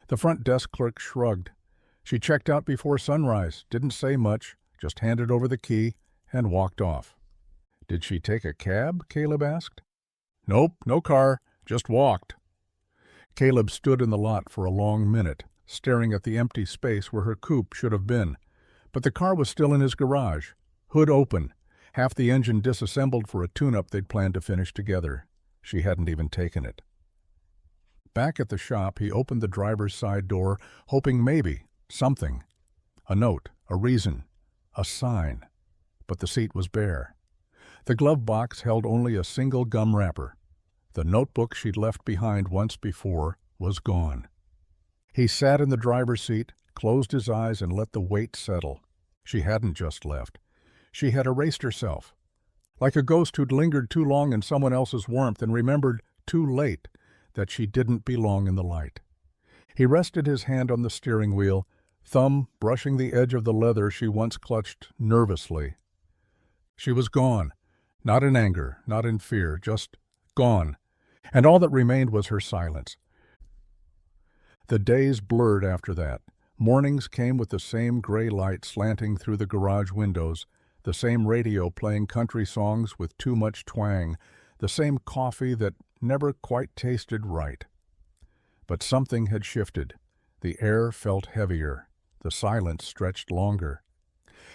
The front desk clerk shrugged. She checked out before sunrise, didn't say much, just handed over the key and walked off. "Did she take a cab?" Caleb asked. "Nope, no car, just walked." Caleb stood in the lot for a long minute, staring at the empty space where her coupe should have been. But the car was still in his garage, hood open, half the engine disassembled for a tune-up they'd planned to finish together. She hadn't even taken it. Back at the shop, he opened the driver's side door, hoping maybe, something. A note, a reason, A sign, but the seat was bare. The glove box held only a single gum wrapper. The notebook she'd left behind once before was gone. He sat in the driver's seat, closed his eyes, and let the weight settle. She hadn't just left. She had erased herself. Like a ghost who'd lingered too long in someone else's warmth and remembered too late that she didn't belong in the light. He rested his hand on the steering wheel, thumb brushing the edge of the leather she once clutched nervously. She was gone, not in anger, not in fear, just gone, and all that remained was her silence. The days blurred after that. Mornings came with the same gray light slanting through the garage windows, the same radio playing country songs with too much twang, the same coffee that never quite tasted right. But something had shifted. The air felt heavier. The silence stretched longer.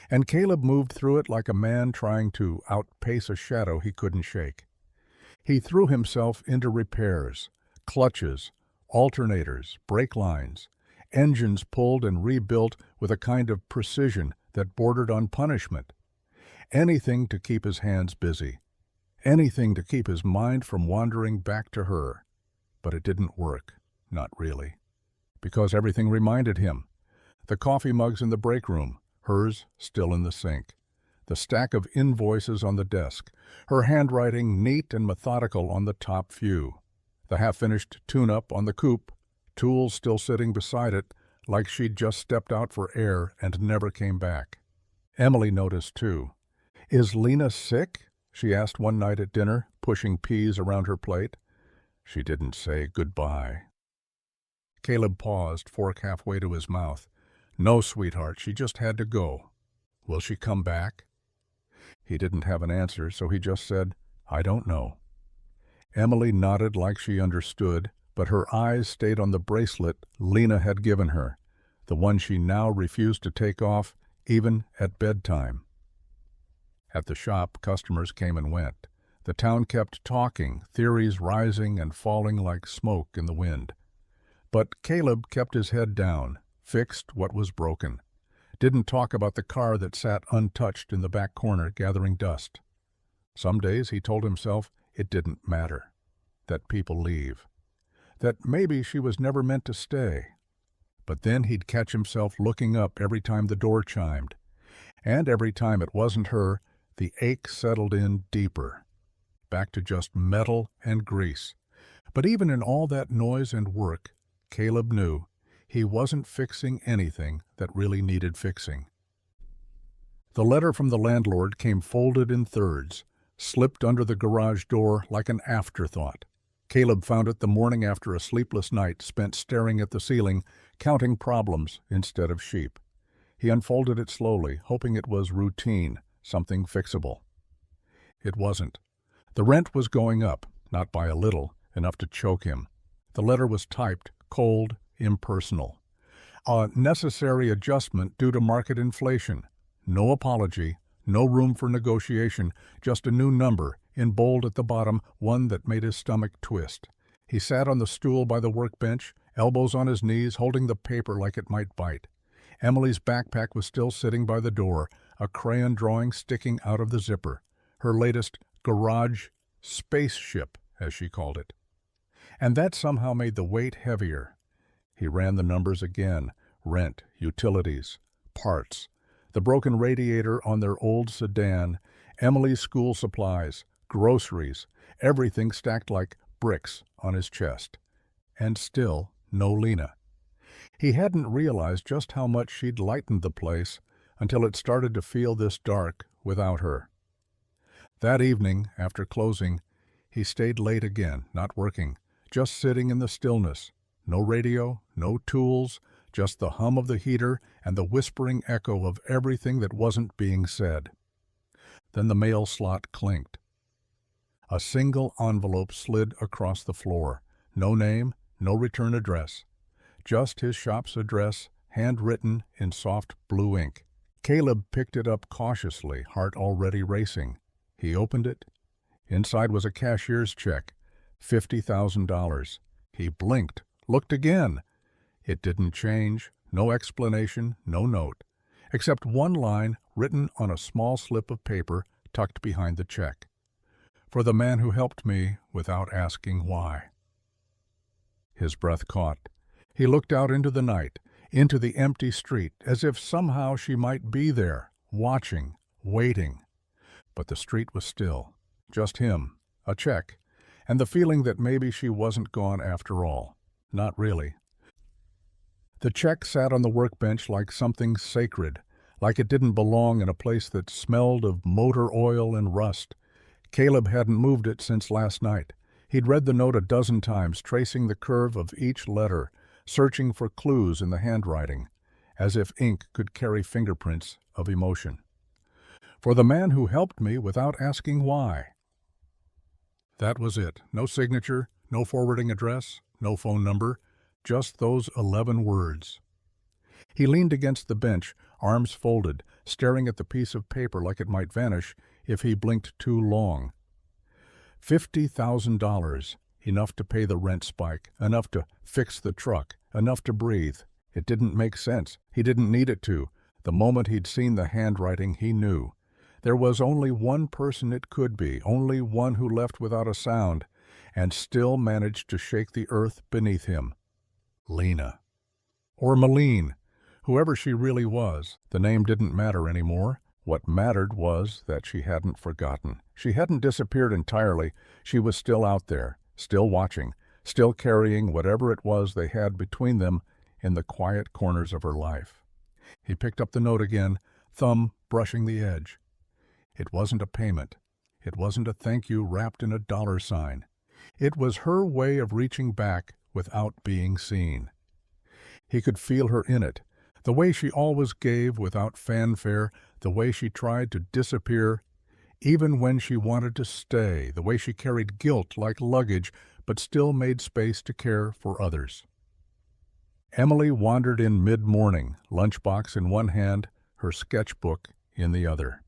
And Caleb moved through it like a man trying to outpace a shadow he couldn't shake. He threw himself into repairs, clutches, alternators, brake lines, engines pulled and rebuilt with a kind of precision that bordered on punishment. Anything to keep his hands busy. Anything to keep his mind from wandering back to her. But it didn't work. Not really. Because everything reminded him. The coffee mugs in the break room, hers still in the sink. The stack of invoices on the desk, her handwriting neat and methodical on the top few. The half-finished tune-up on the coupe, tools still sitting beside it, like she'd just stepped out for air and never came back. Emily noticed, too. "Is Lena sick?" she asked one night at dinner, pushing peas around her plate. She didn't say goodbye. Caleb paused, fork halfway to his mouth. "No, sweetheart, she just had to go." "Will she come back?" He didn't have an answer, so he just said, "I don't know." Emily nodded like she understood, but her eyes stayed on the bracelet Lena had given her, the one she now refused to take off, even at bedtime. At the shop, customers came and went. The town kept talking, theories rising and falling like smoke in the wind. But Caleb kept his head down, fixed what was broken. Didn't talk about the car that sat untouched in the back corner gathering dust. Some days he told himself it didn't matter, that people leave, that maybe she was never meant to stay. But then he'd catch himself looking up every time the door chimed, and every time it wasn't her, the ache settled in deeper, back to just metal and grease. But even in all that noise and work, Caleb knew he wasn't fixing anything that really needed fixing. The letter from the landlord came folded in thirds, slipped under the garage door like an afterthought. Caleb found it the morning after a sleepless night spent staring at the ceiling, counting problems instead of sheep. He unfolded it slowly, hoping it was routine, something fixable. It wasn't. The rent was going up, not by a little, enough to choke him. The letter was typed, cold, impersonal. A necessary adjustment due to market inflation. No apology, no room for negotiation, just a new number, in bold at the bottom, one that made his stomach twist. He sat on the stool by the workbench, elbows on his knees, holding the paper like it might bite. Emily's backpack was still sitting by the door, a crayon drawing sticking out of the zipper. Her latest garage spaceship, as she called it. And that somehow made the weight heavier. He ran the numbers again. Rent, utilities, parts, the broken radiator on their old sedan, Emily's school supplies, groceries, everything stacked like bricks on his chest. And still no Lena. He hadn't realized just how much she'd lightened the place until it started to feel this dark without her. That evening, after closing, he stayed late again, not working, just sitting in the stillness. No radio, no tools, just the hum of the heater and the whispering echo of everything that wasn't being said. Then the mail slot clinked. A single envelope slid across the floor. No name, no return address. Just his shop's address, handwritten in soft blue ink. Caleb picked it up cautiously, heart already racing. He opened it. Inside was a cashier's check, $50,000. He blinked, looked again. It didn't change, no explanation, no note, except one line written on a small slip of paper tucked behind the check. For the man who helped me without asking why. His breath caught. He looked out into the night, into the empty street, as if somehow she might be there, watching, waiting. But the street was still. Just him, a check, and the feeling that maybe she wasn't gone after all. Not really. The check sat on the workbench like something sacred, like it didn't belong in a place that smelled of motor oil and rust. Caleb hadn't moved it since last night. He'd read the note a dozen times, tracing the curve of each letter, searching for clues in the handwriting, as if ink could carry fingerprints of emotion. For the man who helped me without asking why. That was it. No signature, no forwarding address, no phone number, just those 11 words. He leaned against the bench, arms folded, staring at the piece of paper like it might vanish if he blinked too long. $50,000, enough to pay the rent spike, enough to fix the truck, enough to breathe. It didn't make sense. He didn't need it to. The moment he'd seen the handwriting, he knew. There was only one person it could be, only one who left without a sound, and still managed to shake the earth beneath him. Lena. Or Malene. Whoever she really was, the name didn't matter anymore. What mattered was that she hadn't forgotten. She hadn't disappeared entirely. She was still out there, still watching, still carrying whatever it was they had between them in the quiet corners of her life. He picked up the note again, thumb brushing the edge. It wasn't a payment. It wasn't a thank you wrapped in a dollar sign. It was her way of reaching back without being seen. He could feel her in it, the way she always gave without fanfare, the way she tried to disappear, even when she wanted to stay, the way she carried guilt like luggage, but still made space to care for others. Emily wandered in mid-morning, lunchbox in one hand, her sketchbook in the other.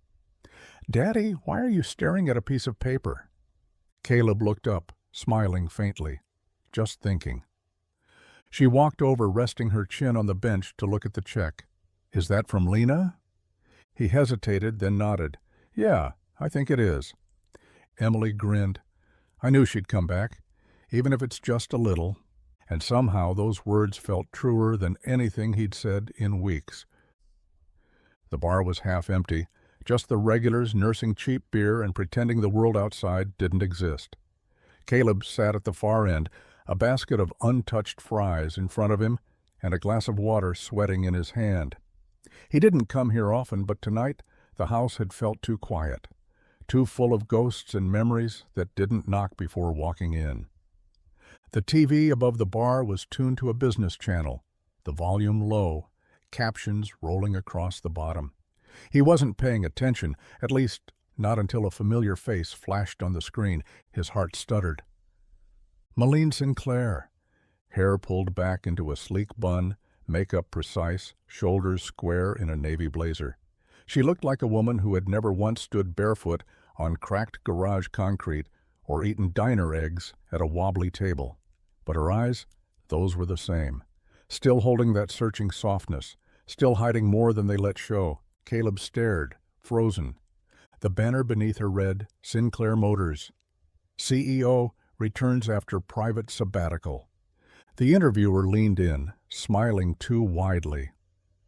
"Daddy, why are you staring at a piece of paper?" Caleb looked up, smiling faintly, just thinking. She walked over, resting her chin on the bench to look at the check. "Is that from Lena?" He hesitated, then nodded. "Yeah, I think it is." Emily grinned. "I knew she'd come back, even if it's just a little." And somehow those words felt truer than anything he'd said in weeks. The bar was half empty, just the regulars nursing cheap beer and pretending the world outside didn't exist. Caleb sat at the far end, a basket of untouched fries in front of him and a glass of water sweating in his hand. He didn't come here often, but tonight the house had felt too quiet, too full of ghosts and memories that didn't knock before walking in. The TV above the bar was tuned to a business channel, the volume low, captions rolling across the bottom. He wasn't paying attention, at least not until a familiar face flashed on the screen. His heart stuttered. Malene Sinclair, hair pulled back into a sleek bun, makeup precise, shoulders square in a navy blazer. She looked like a woman who had never once stood barefoot on cracked garage concrete or eaten diner eggs at a wobbly table. But her eyes, those were the same, still holding that searching softness, still hiding more than they let show. Caleb stared, frozen. The banner beneath her read, Sinclair Motors. CEO returns after private sabbatical. The interviewer leaned in, smiling too widely.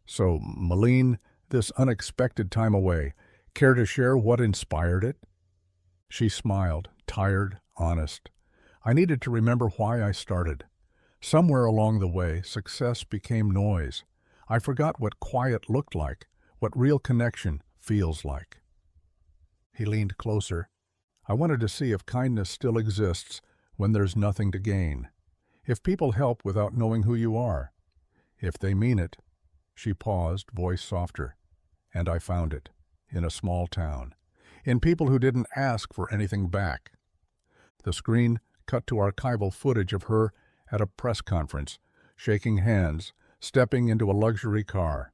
"So, Malene, this unexpected time away, care to share what inspired it?" She smiled, tired, honest. "I needed to remember why I started. Somewhere along the way, success became noise. I forgot what quiet looked like, what real connection feels like." He leaned closer. "I wanted to see if kindness still exists when there's nothing to gain. If people help without knowing who you are. If they mean it." She paused, voice softer. "And I found it. In a small town. In people who didn't ask for anything back." The screen cut to archival footage of her at a press conference, shaking hands, stepping into a luxury car.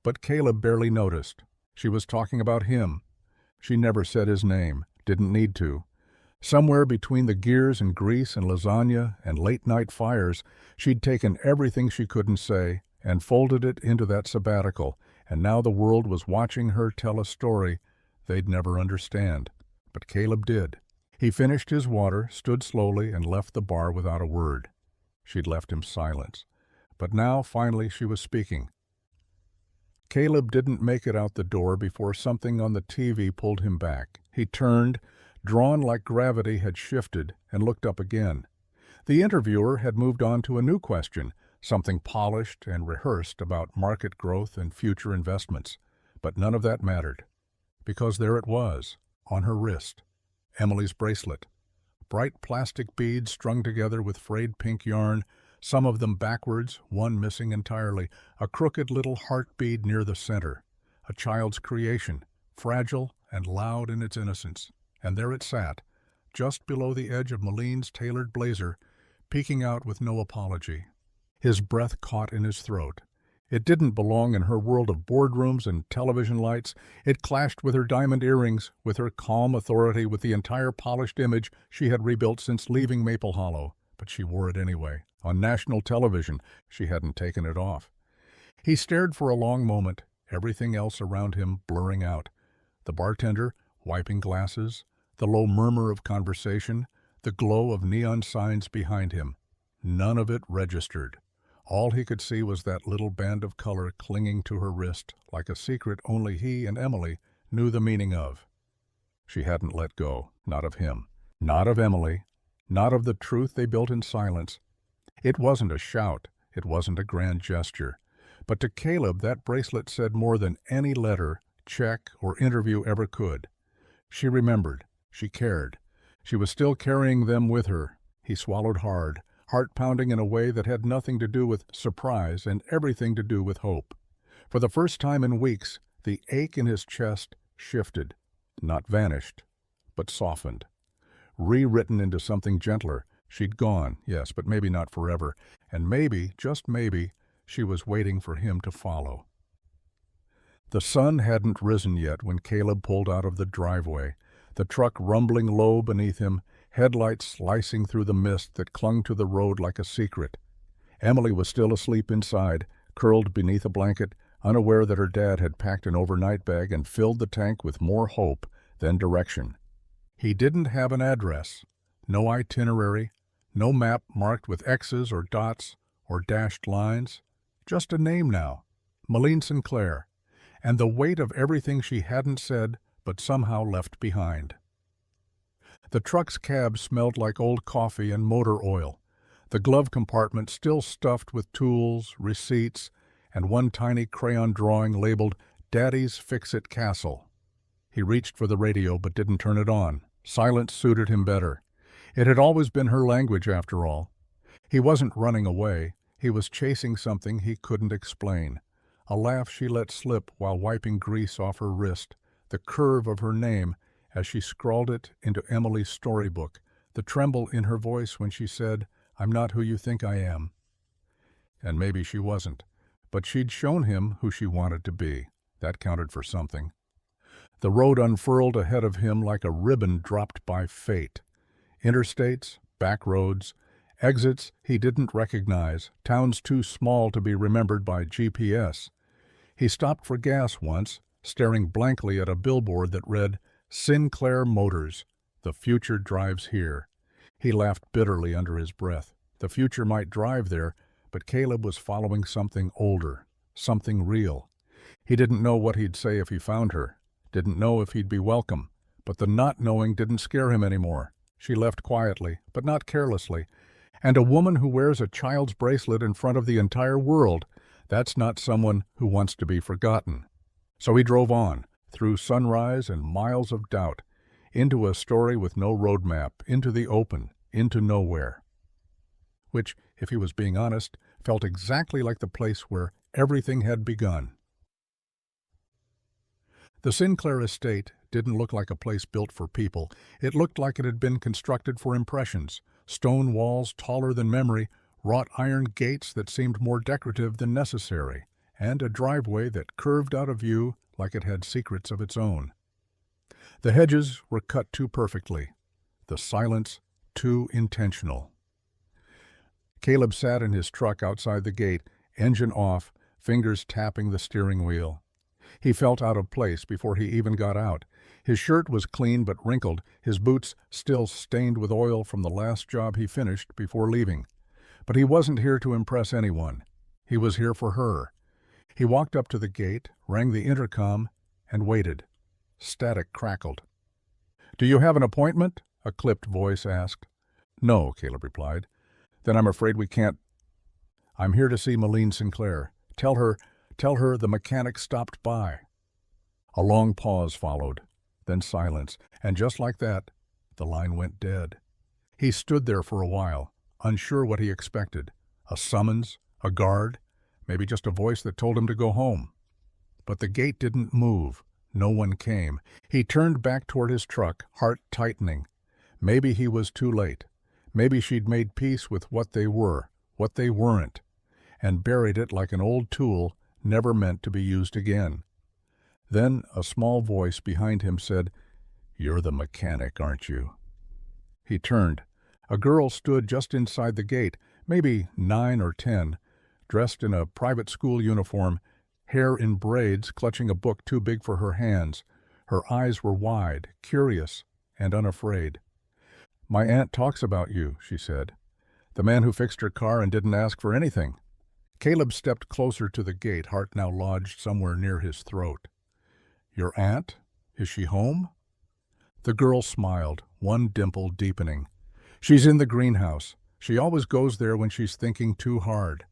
But Caleb barely noticed. She was talking about him. She never said his name, didn't need to. Somewhere between the gears and grease and lasagna and late-night fires, she'd taken everything she couldn't say and folded it into that sabbatical, and now the world was watching her tell a story they'd never understand. But Caleb did. He finished his water, stood slowly, and left the bar without a word. She'd left him silence. But now, finally, she was speaking. Caleb didn't make it out the door before something on the TV pulled him back. He turned, drawn like gravity had shifted, and looked up again. The interviewer had moved on to a new question, something polished and rehearsed about market growth and future investments. But none of that mattered, because there it was, on her wrist, Emily's bracelet. Bright plastic beads strung together with frayed pink yarn, some of them backwards, one missing entirely, a crooked little heart bead near the center. A child's creation, fragile and loud in its innocence. And there it sat, just below the edge of Maline's tailored blazer, peeking out with no apology. His breath caught in his throat. It didn't belong in her world of boardrooms and television lights. It clashed with her diamond earrings, with her calm authority, with the entire polished image she had rebuilt since leaving Maple Hollow. But she wore it anyway. On national television, she hadn't taken it off. He stared for a long moment, everything else around him blurring out. The bartender, wiping glasses, the low murmur of conversation, the glow of neon signs behind him. None of it registered. All he could see was that little band of color clinging to her wrist, like a secret only he and Emily knew the meaning of. She hadn't let go, not of him, not of Emily, not of the truth they built in silence. It wasn't a shout, it wasn't a grand gesture. But to Caleb, that bracelet said more than any letter, check, or interview ever could. She remembered. She cared. She was still carrying them with her. He swallowed hard, heart pounding in a way that had nothing to do with surprise and everything to do with hope. For the first time in weeks, the ache in his chest shifted, not vanished, but softened. Rewritten into something gentler. She'd gone, yes, but maybe not forever, and maybe, just maybe, she was waiting for him to follow. The sun hadn't risen yet when Caleb pulled out of the driveway, the truck rumbling low beneath him, headlights slicing through the mist that clung to the road like a secret. Emily was still asleep inside, curled beneath a blanket, unaware that her dad had packed an overnight bag and filled the tank with more hope than direction. He didn't have an address, no itinerary, no map marked with X's or dots or dashed lines, just a name now, Maline Sinclair, and the weight of everything she hadn't said but somehow left behind. The truck's cab smelled like old coffee and motor oil, the glove compartment still stuffed with tools, receipts, and one tiny crayon drawing labeled Daddy's Fix-It Castle. He reached for the radio but didn't turn it on. Silence suited him better. It had always been her language, after all. He wasn't running away. He was chasing something he couldn't explain. A laugh she let slip while wiping grease off her wrist, the curve of her name as she scrawled it into Emily's storybook, the tremble in her voice when she said, "I'm not who you think I am." And maybe she wasn't, but she'd shown him who she wanted to be. That counted for something. The road unfurled ahead of him like a ribbon dropped by fate. Interstates, back roads, exits he didn't recognize, towns too small to be remembered by GPS. He stopped for gas once, staring blankly at a billboard that read, "Sinclair Motors, the future drives here." He laughed bitterly under his breath. The future might drive there, but Caleb was following something older, something real. He didn't know what he'd say if he found her, didn't know if he'd be welcome, but the not knowing didn't scare him anymore. She left quietly, but not carelessly, and a woman who wears a child's bracelet in front of the entire world, that's not someone who wants to be forgotten. So he drove on, through sunrise and miles of doubt, into a story with no roadmap, into the open, into nowhere. Which, if he was being honest, felt exactly like the place where everything had begun. The Sinclair estate didn't look like a place built for people. It looked like it had been constructed for impressions. Stone walls taller than memory, wrought iron gates that seemed more decorative than necessary, and a driveway that curved out of view like it had secrets of its own. The hedges were cut too perfectly, the silence too intentional. Caleb sat in his truck outside the gate, engine off, fingers tapping the steering wheel. He felt out of place before he even got out. His shirt was clean but wrinkled, his boots still stained with oil from the last job he finished before leaving. But he wasn't here to impress anyone. He was here for her. He walked up to the gate, rang the intercom, and waited. Static crackled. "Do you have an appointment?" a clipped voice asked. "No," Caleb replied. "Then I'm afraid we can't." "I'm here to see Malene Sinclair. Tell her the mechanic stopped by." A long pause followed, then silence, and just like that, the line went dead. He stood there for a while, unsure what he expected. A summons, a guard, maybe just a voice that told him to go home. But the gate didn't move. No one came. He turned back toward his truck, heart tightening. Maybe he was too late. Maybe she'd made peace with what they were, what they weren't, and buried it like an old tool never meant to be used again. Then a small voice behind him said, "You're the mechanic, aren't you?" He turned. A girl stood just inside the gate, maybe 9 or 10, dressed in a private school uniform, hair in braids, clutching a book too big for her hands. Her eyes were wide, curious, and unafraid. "My aunt talks about you," she said. "The man who fixed her car and didn't ask for anything." Caleb stepped closer to the gate, heart now lodged somewhere near his throat. "Your aunt? Is she home?" The girl smiled, one dimple deepening. "She's in the greenhouse. She always goes there when she's thinking too hard."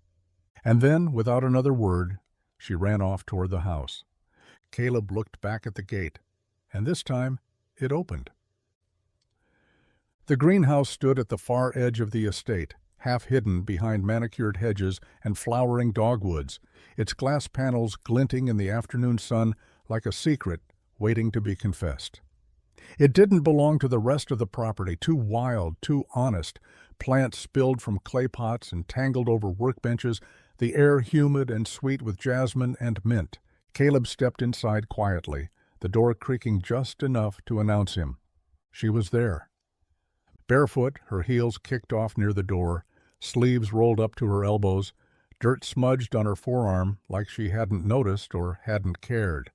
And then, without another word, she ran off toward the house. Caleb looked back at the gate, and this time it opened. The greenhouse stood at the far edge of the estate, half hidden behind manicured hedges and flowering dogwoods, its glass panels glinting in the afternoon sun like a secret waiting to be confessed. It didn't belong to the rest of the property, too wild, too honest, plants spilled from clay pots and tangled over workbenches, the air humid and sweet with jasmine and mint. Caleb stepped inside quietly, the door creaking just enough to announce him. She was there. Barefoot, her heels kicked off near the door, sleeves rolled up to her elbows, dirt smudged on her forearm like she hadn't noticed or hadn't cared.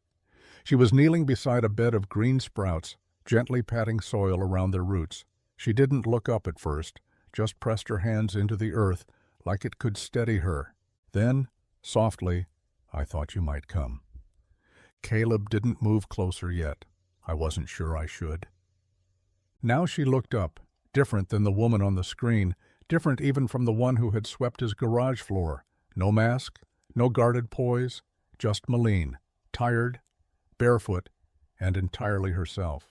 She was kneeling beside a bed of green sprouts, gently patting soil around their roots. She didn't look up at first, just pressed her hands into the earth like it could steady her. Then, softly, "I thought you might come." Caleb didn't move closer yet. I wasn't sure I should. Now she looked up, different than the woman on the screen, different even from the one who had swept his garage floor. No mask, no guarded poise, just Malene, tired, barefoot, and entirely herself.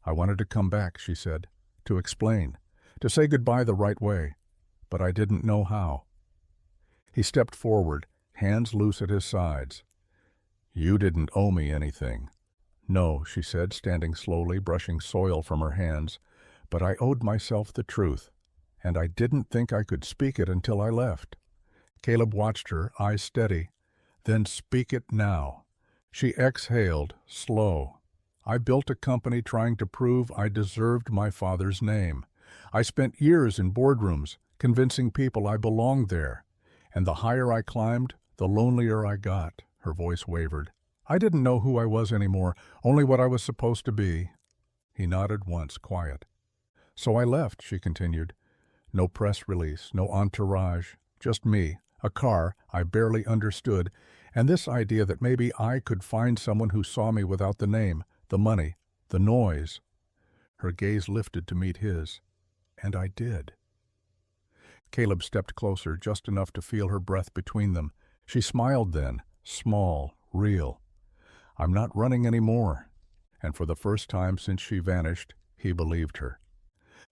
"I wanted to come back," she said, "to explain, to say goodbye the right way, but I didn't know how." He stepped forward, hands loose at his sides. "You didn't owe me anything." "No," she said, standing slowly, brushing soil from her hands, "but I owed myself the truth, and I didn't think I could speak it until I left." Caleb watched her, eyes steady. "Then speak it now." She exhaled, slow. "I built a company trying to prove I deserved my father's name. I spent years in boardrooms, convincing people I belonged there. And the higher I climbed, the lonelier I got." Her voice wavered. "I didn't know who I was anymore, only what I was supposed to be." He nodded once, quiet. "So I left," she continued. "No press release, no entourage, just me, a car I barely understood, and this idea that maybe I could find someone who saw me without the name, the money, the noise." Her gaze lifted to meet his. "And I did." Caleb stepped closer, just enough to feel her breath between them. She smiled then, small, real. "I'm not running anymore." And for the first time since she vanished, he believed her.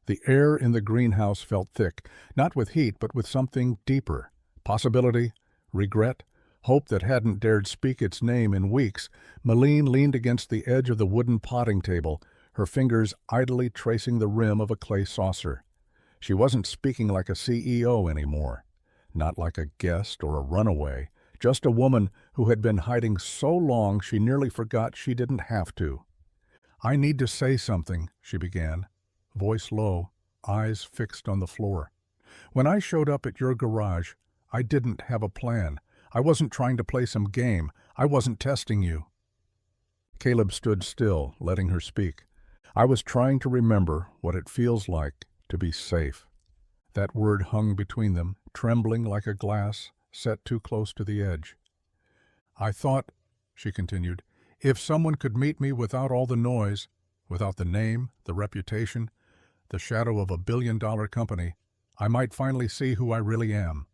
The air in the greenhouse felt thick, not with heat, but with something deeper. Possibility, regret, hope that hadn't dared speak its name in weeks. Malene leaned against the edge of the wooden potting table, her fingers idly tracing the rim of a clay saucer. She wasn't speaking like a CEO anymore, not like a guest or a runaway, just a woman who had been hiding so long she nearly forgot she didn't have to. "I need to say something," she began, voice low, eyes fixed on the floor. "When I showed up at your garage, I didn't have a plan. I wasn't trying to play some game. I wasn't testing you." Caleb stood still, letting her speak. "I was trying to remember what it feels like to be safe." That word hung between them, trembling like a glass set too close to the edge. "I thought," she continued, "if someone could meet me without all the noise, without the name, the reputation, the shadow of $1 billion company, I might finally see who I really am.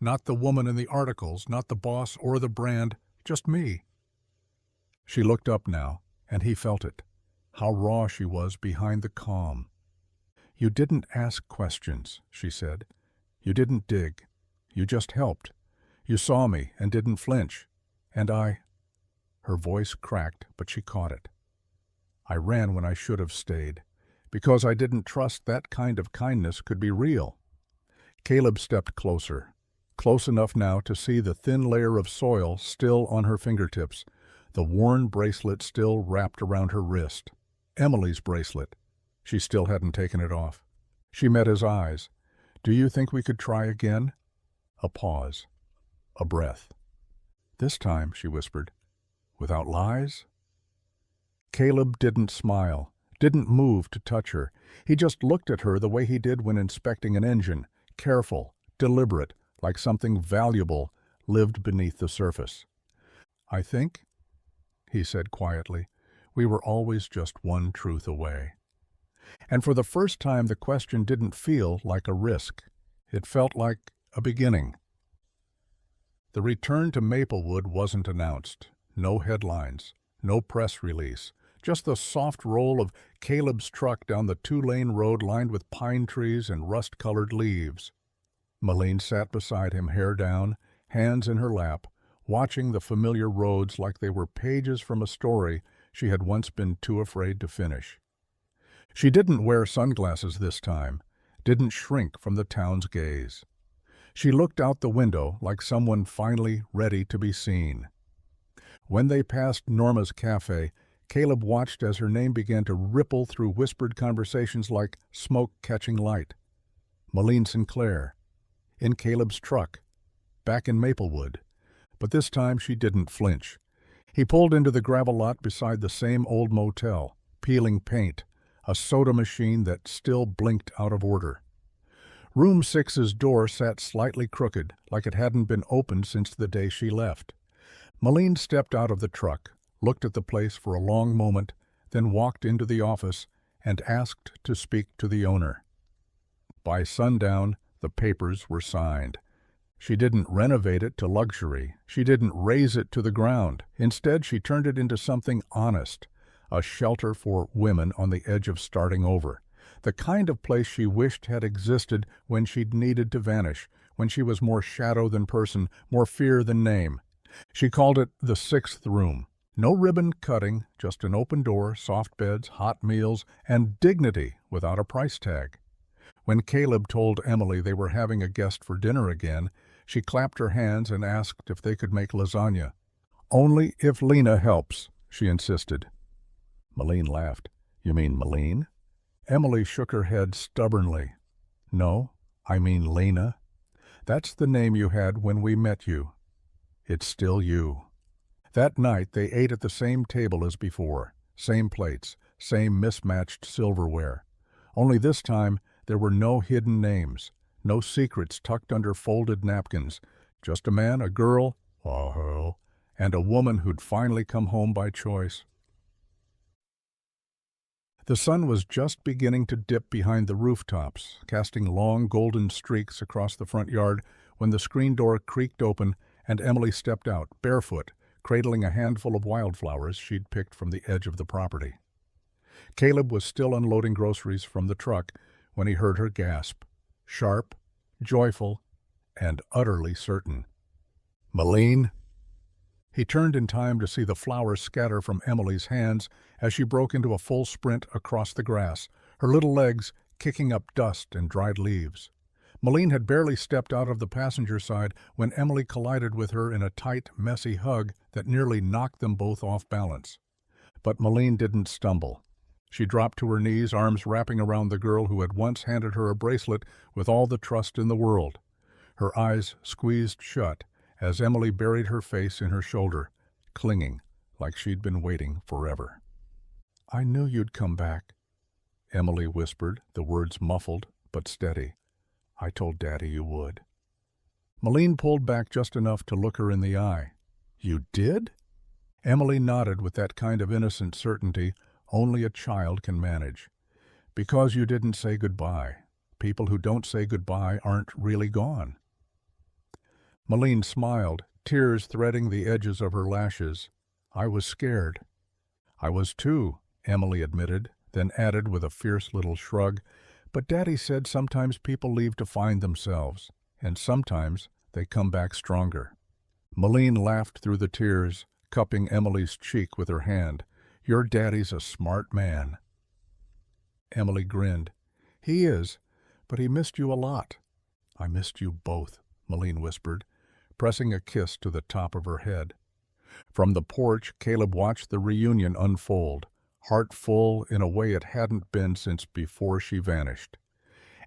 Not the woman in the articles, not the boss or the brand, just me." She looked up now, and he felt it, how raw she was behind the calm. "You didn't ask questions," she said. "You didn't dig. You just helped. You saw me and didn't flinch. And I—" Her voice cracked, but she caught it. "I ran when I should have stayed, because I didn't trust that kind of kindness could be real." Caleb stepped closer, close enough now to see the thin layer of soil still on her fingertips, the worn bracelet still wrapped around her wrist. Emily's bracelet. She still hadn't taken it off. She met his eyes. "Do you think we could try again?" A pause. A breath. "This time," she whispered, "without lies?" Caleb didn't smile, didn't move to touch her. He just looked at her the way he did when inspecting an engine, careful, deliberate, like something valuable lived beneath the surface. "I think," he said quietly, "we were always just one truth away." And for the first time the question didn't feel like a risk. It felt like a beginning. The return to Maplewood wasn't announced. No headlines, no press release, just the soft roll of Caleb's truck down the two-lane road lined with pine trees and rust-colored leaves. Malene sat beside him, hair down, hands in her lap, watching the familiar roads like they were pages from a story she had once been too afraid to finish. She didn't wear sunglasses this time, didn't shrink from the town's gaze. She looked out the window like someone finally ready to be seen. When they passed Norma's cafe, Caleb watched as her name began to ripple through whispered conversations like smoke catching light. Malene Sinclair. In Caleb's truck. Back in Maplewood. But this time she didn't flinch. He pulled into the gravel lot beside the same old motel, peeling paint, a soda machine that still blinked out of order. Room 6's door sat slightly crooked, like it hadn't been opened since the day she left. Malene stepped out of the truck, looked at the place for a long moment, then walked into the office and asked to speak to the owner. By sundown, the papers were signed. She didn't renovate it to luxury. She didn't raze it to the ground. Instead, she turned it into something honest, a shelter for women on the edge of starting over. The kind of place she wished had existed when she'd needed to vanish, when she was more shadow than person, more fear than name. She called it the 6th room. No ribbon cutting, just an open door, soft beds, hot meals, and dignity without a price tag. When Caleb told Emily they were having a guest for dinner again, she clapped her hands and asked if they could make lasagna. "Only if Lena helps," she insisted. Malene laughed. "You mean Malene?" Emily shook her head stubbornly. "No, I mean Lena. That's the name you had when we met you. It's still you." That night they ate at the same table as before, same plates, same mismatched silverware. Only this time there were no hidden names, no secrets tucked under folded napkins, just a man, a girl, and a woman who'd finally come home by choice. The sun was just beginning to dip behind the rooftops, casting long golden streaks across the front yard when the screen door creaked open and Emily stepped out, barefoot, cradling a handful of wildflowers she'd picked from the edge of the property. Caleb was still unloading groceries from the truck when he heard her gasp, sharp, joyful, and utterly certain. "Malene?" He turned in time to see the flowers scatter from Emily's hands as she broke into a full sprint across the grass, her little legs kicking up dust and dried leaves. Malene had barely stepped out of the passenger side when Emily collided with her in a tight, messy hug that nearly knocked them both off balance. But Malene didn't stumble. She dropped to her knees, arms wrapping around the girl who had once handed her a bracelet with all the trust in the world. Her eyes squeezed shut, as Emily buried her face in her shoulder, clinging like she'd been waiting forever. "I knew you'd come back," Emily whispered, the words muffled but steady. "I told Daddy you would." Malene pulled back just enough to look her in the eye. "You did?" Emily nodded with that kind of innocent certainty only a child can manage. "Because you didn't say goodbye. People who don't say goodbye aren't really gone." Malene smiled, tears threading the edges of her lashes. "I was scared." "I was too," Emily admitted, then added with a fierce little shrug, "But Daddy said sometimes people leave to find themselves, and sometimes they come back stronger." Malene laughed through the tears, cupping Emily's cheek with her hand. "Your daddy's a smart man." Emily grinned. "He is, but he missed you a lot." "I missed you both," Malene whispered, pressing a kiss to the top of her head. From the porch, Caleb watched the reunion unfold, heart full in a way it hadn't been since before she vanished.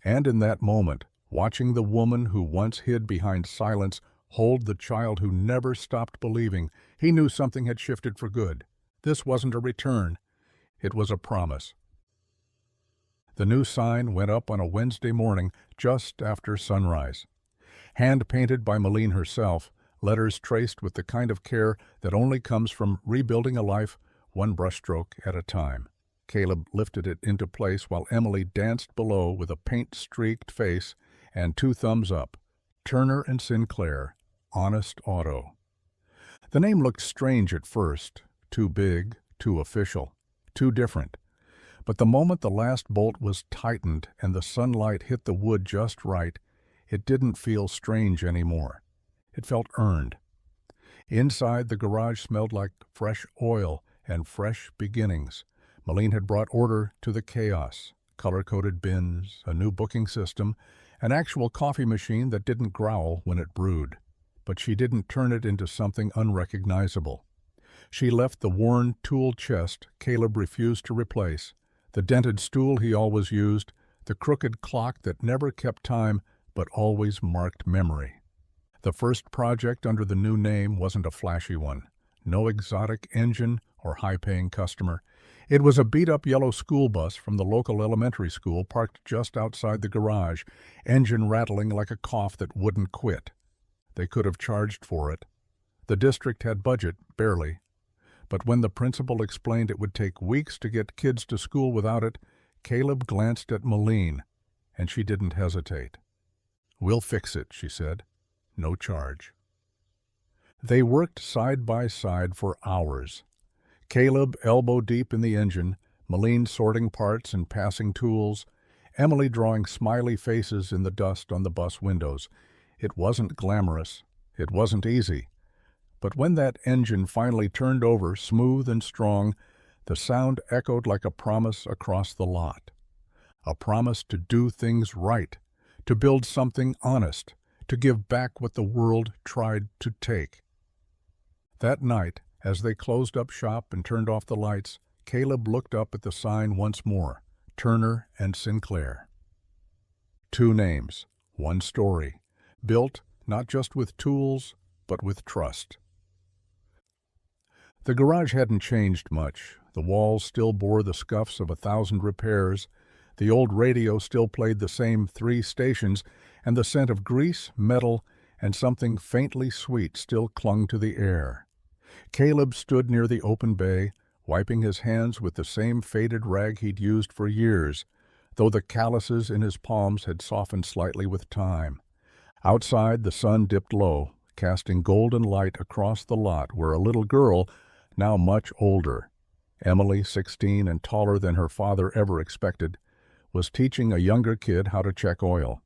And in that moment, watching the woman who once hid behind silence hold the child who never stopped believing, he knew something had shifted for good. This wasn't a return. It was a promise. The new sign went up on a Wednesday morning just after sunrise. Hand-painted by Malene herself, letters traced with the kind of care that only comes from rebuilding a life one brushstroke at a time. Caleb lifted it into place while Emily danced below with a paint-streaked face and 2 thumbs up. Turner and Sinclair, Honest Auto. The name looked strange at first, too big, too official, too different. But the moment the last bolt was tightened and the sunlight hit the wood just right, it didn't feel strange anymore. It felt earned. Inside, the garage smelled like fresh oil and fresh beginnings. Malene had brought order to the chaos. Color-coded bins, a new booking system, an actual coffee machine that didn't growl when it brewed. But she didn't turn it into something unrecognizable. She left the worn tool chest Caleb refused to replace, the dented stool he always used, the crooked clock that never kept time but always marked memory. The first project under the new name wasn't a flashy one. No exotic engine or high-paying customer. It was a beat-up yellow school bus from the local elementary school parked just outside the garage, engine rattling like a cough that wouldn't quit. They could have charged for it. The district had budget, barely. But when the principal explained it would take weeks to get kids to school without it, Caleb glanced at Malene, and she didn't hesitate. "We'll fix it," she said. "No charge." They worked side by side for hours. Caleb elbow-deep in the engine, Malene sorting parts and passing tools, Emily drawing smiley faces in the dust on the bus windows. It wasn't glamorous. It wasn't easy. But when that engine finally turned over smooth and strong, the sound echoed like a promise across the lot. A promise to do things right, to build something honest, to give back what the world tried to take. That night, as they closed up shop and turned off the lights, Caleb looked up at the sign once more, Turner and Sinclair. 2 names, 1 story, built not just with tools, but with trust. The garage hadn't changed much. The walls still bore the scuffs of 1,000 repairs. The old radio still played the same 3 stations, and the scent of grease, metal, and something faintly sweet still clung to the air. Caleb stood near the open bay, wiping his hands with the same faded rag he'd used for years, though the calluses in his palms had softened slightly with time. Outside, the sun dipped low, casting golden light across the lot where a little girl, now much older, Emily, 16 and taller than her father ever expected, was teaching a younger kid how to check oil.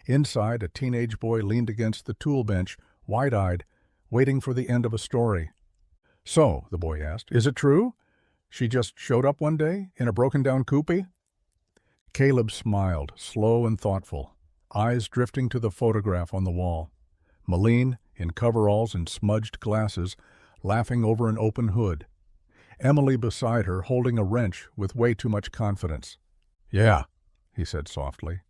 Inside, a teenage boy leaned against the tool bench, wide-eyed, waiting for the end of a story. "So," the boy asked, "is it true? She just showed up one day in a broken-down coupe?" Caleb smiled, slow and thoughtful, eyes drifting to the photograph on the wall. Malene, in coveralls and smudged glasses, laughing over an open hood. Emily beside her, holding a wrench with way too much confidence. "Yeah," he said softly.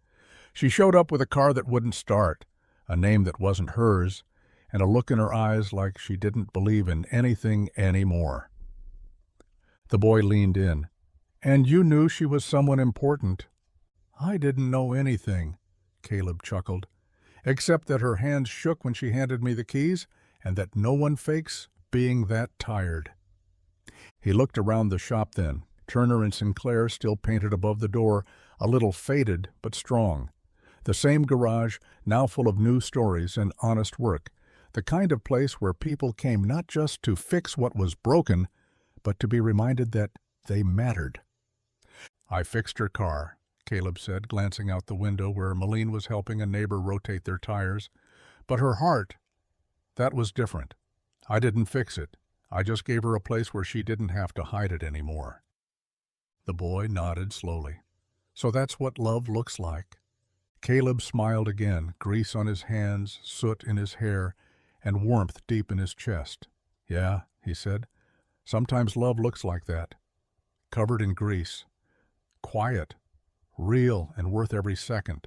"She showed up with a car that wouldn't start, a name that wasn't hers, and a look in her eyes like she didn't believe in anything anymore. The boy leaned in. "And you knew she was someone important." "I didn't know anything," Caleb chuckled, "except that her hands shook when she handed me the keys, and that no one fakes being that tired." He looked around the shop then. Turner and Sinclair still painted above the door, a little faded but strong. The same garage, now full of new stories and honest work. The kind of place where people came not just to fix what was broken, but to be reminded that they mattered. "I fixed her car," Caleb said, glancing out the window where Malene was helping a neighbor rotate their tires. "But her heart, that was different. I didn't fix it. I just gave her a place where she didn't have to hide it anymore." The boy nodded slowly. "So that's what love looks like." Caleb smiled again, grease on his hands, soot in his hair, and warmth deep in his chest. "Yeah," he said, "sometimes love looks like that. Covered in grease. Quiet, real, and worth every second.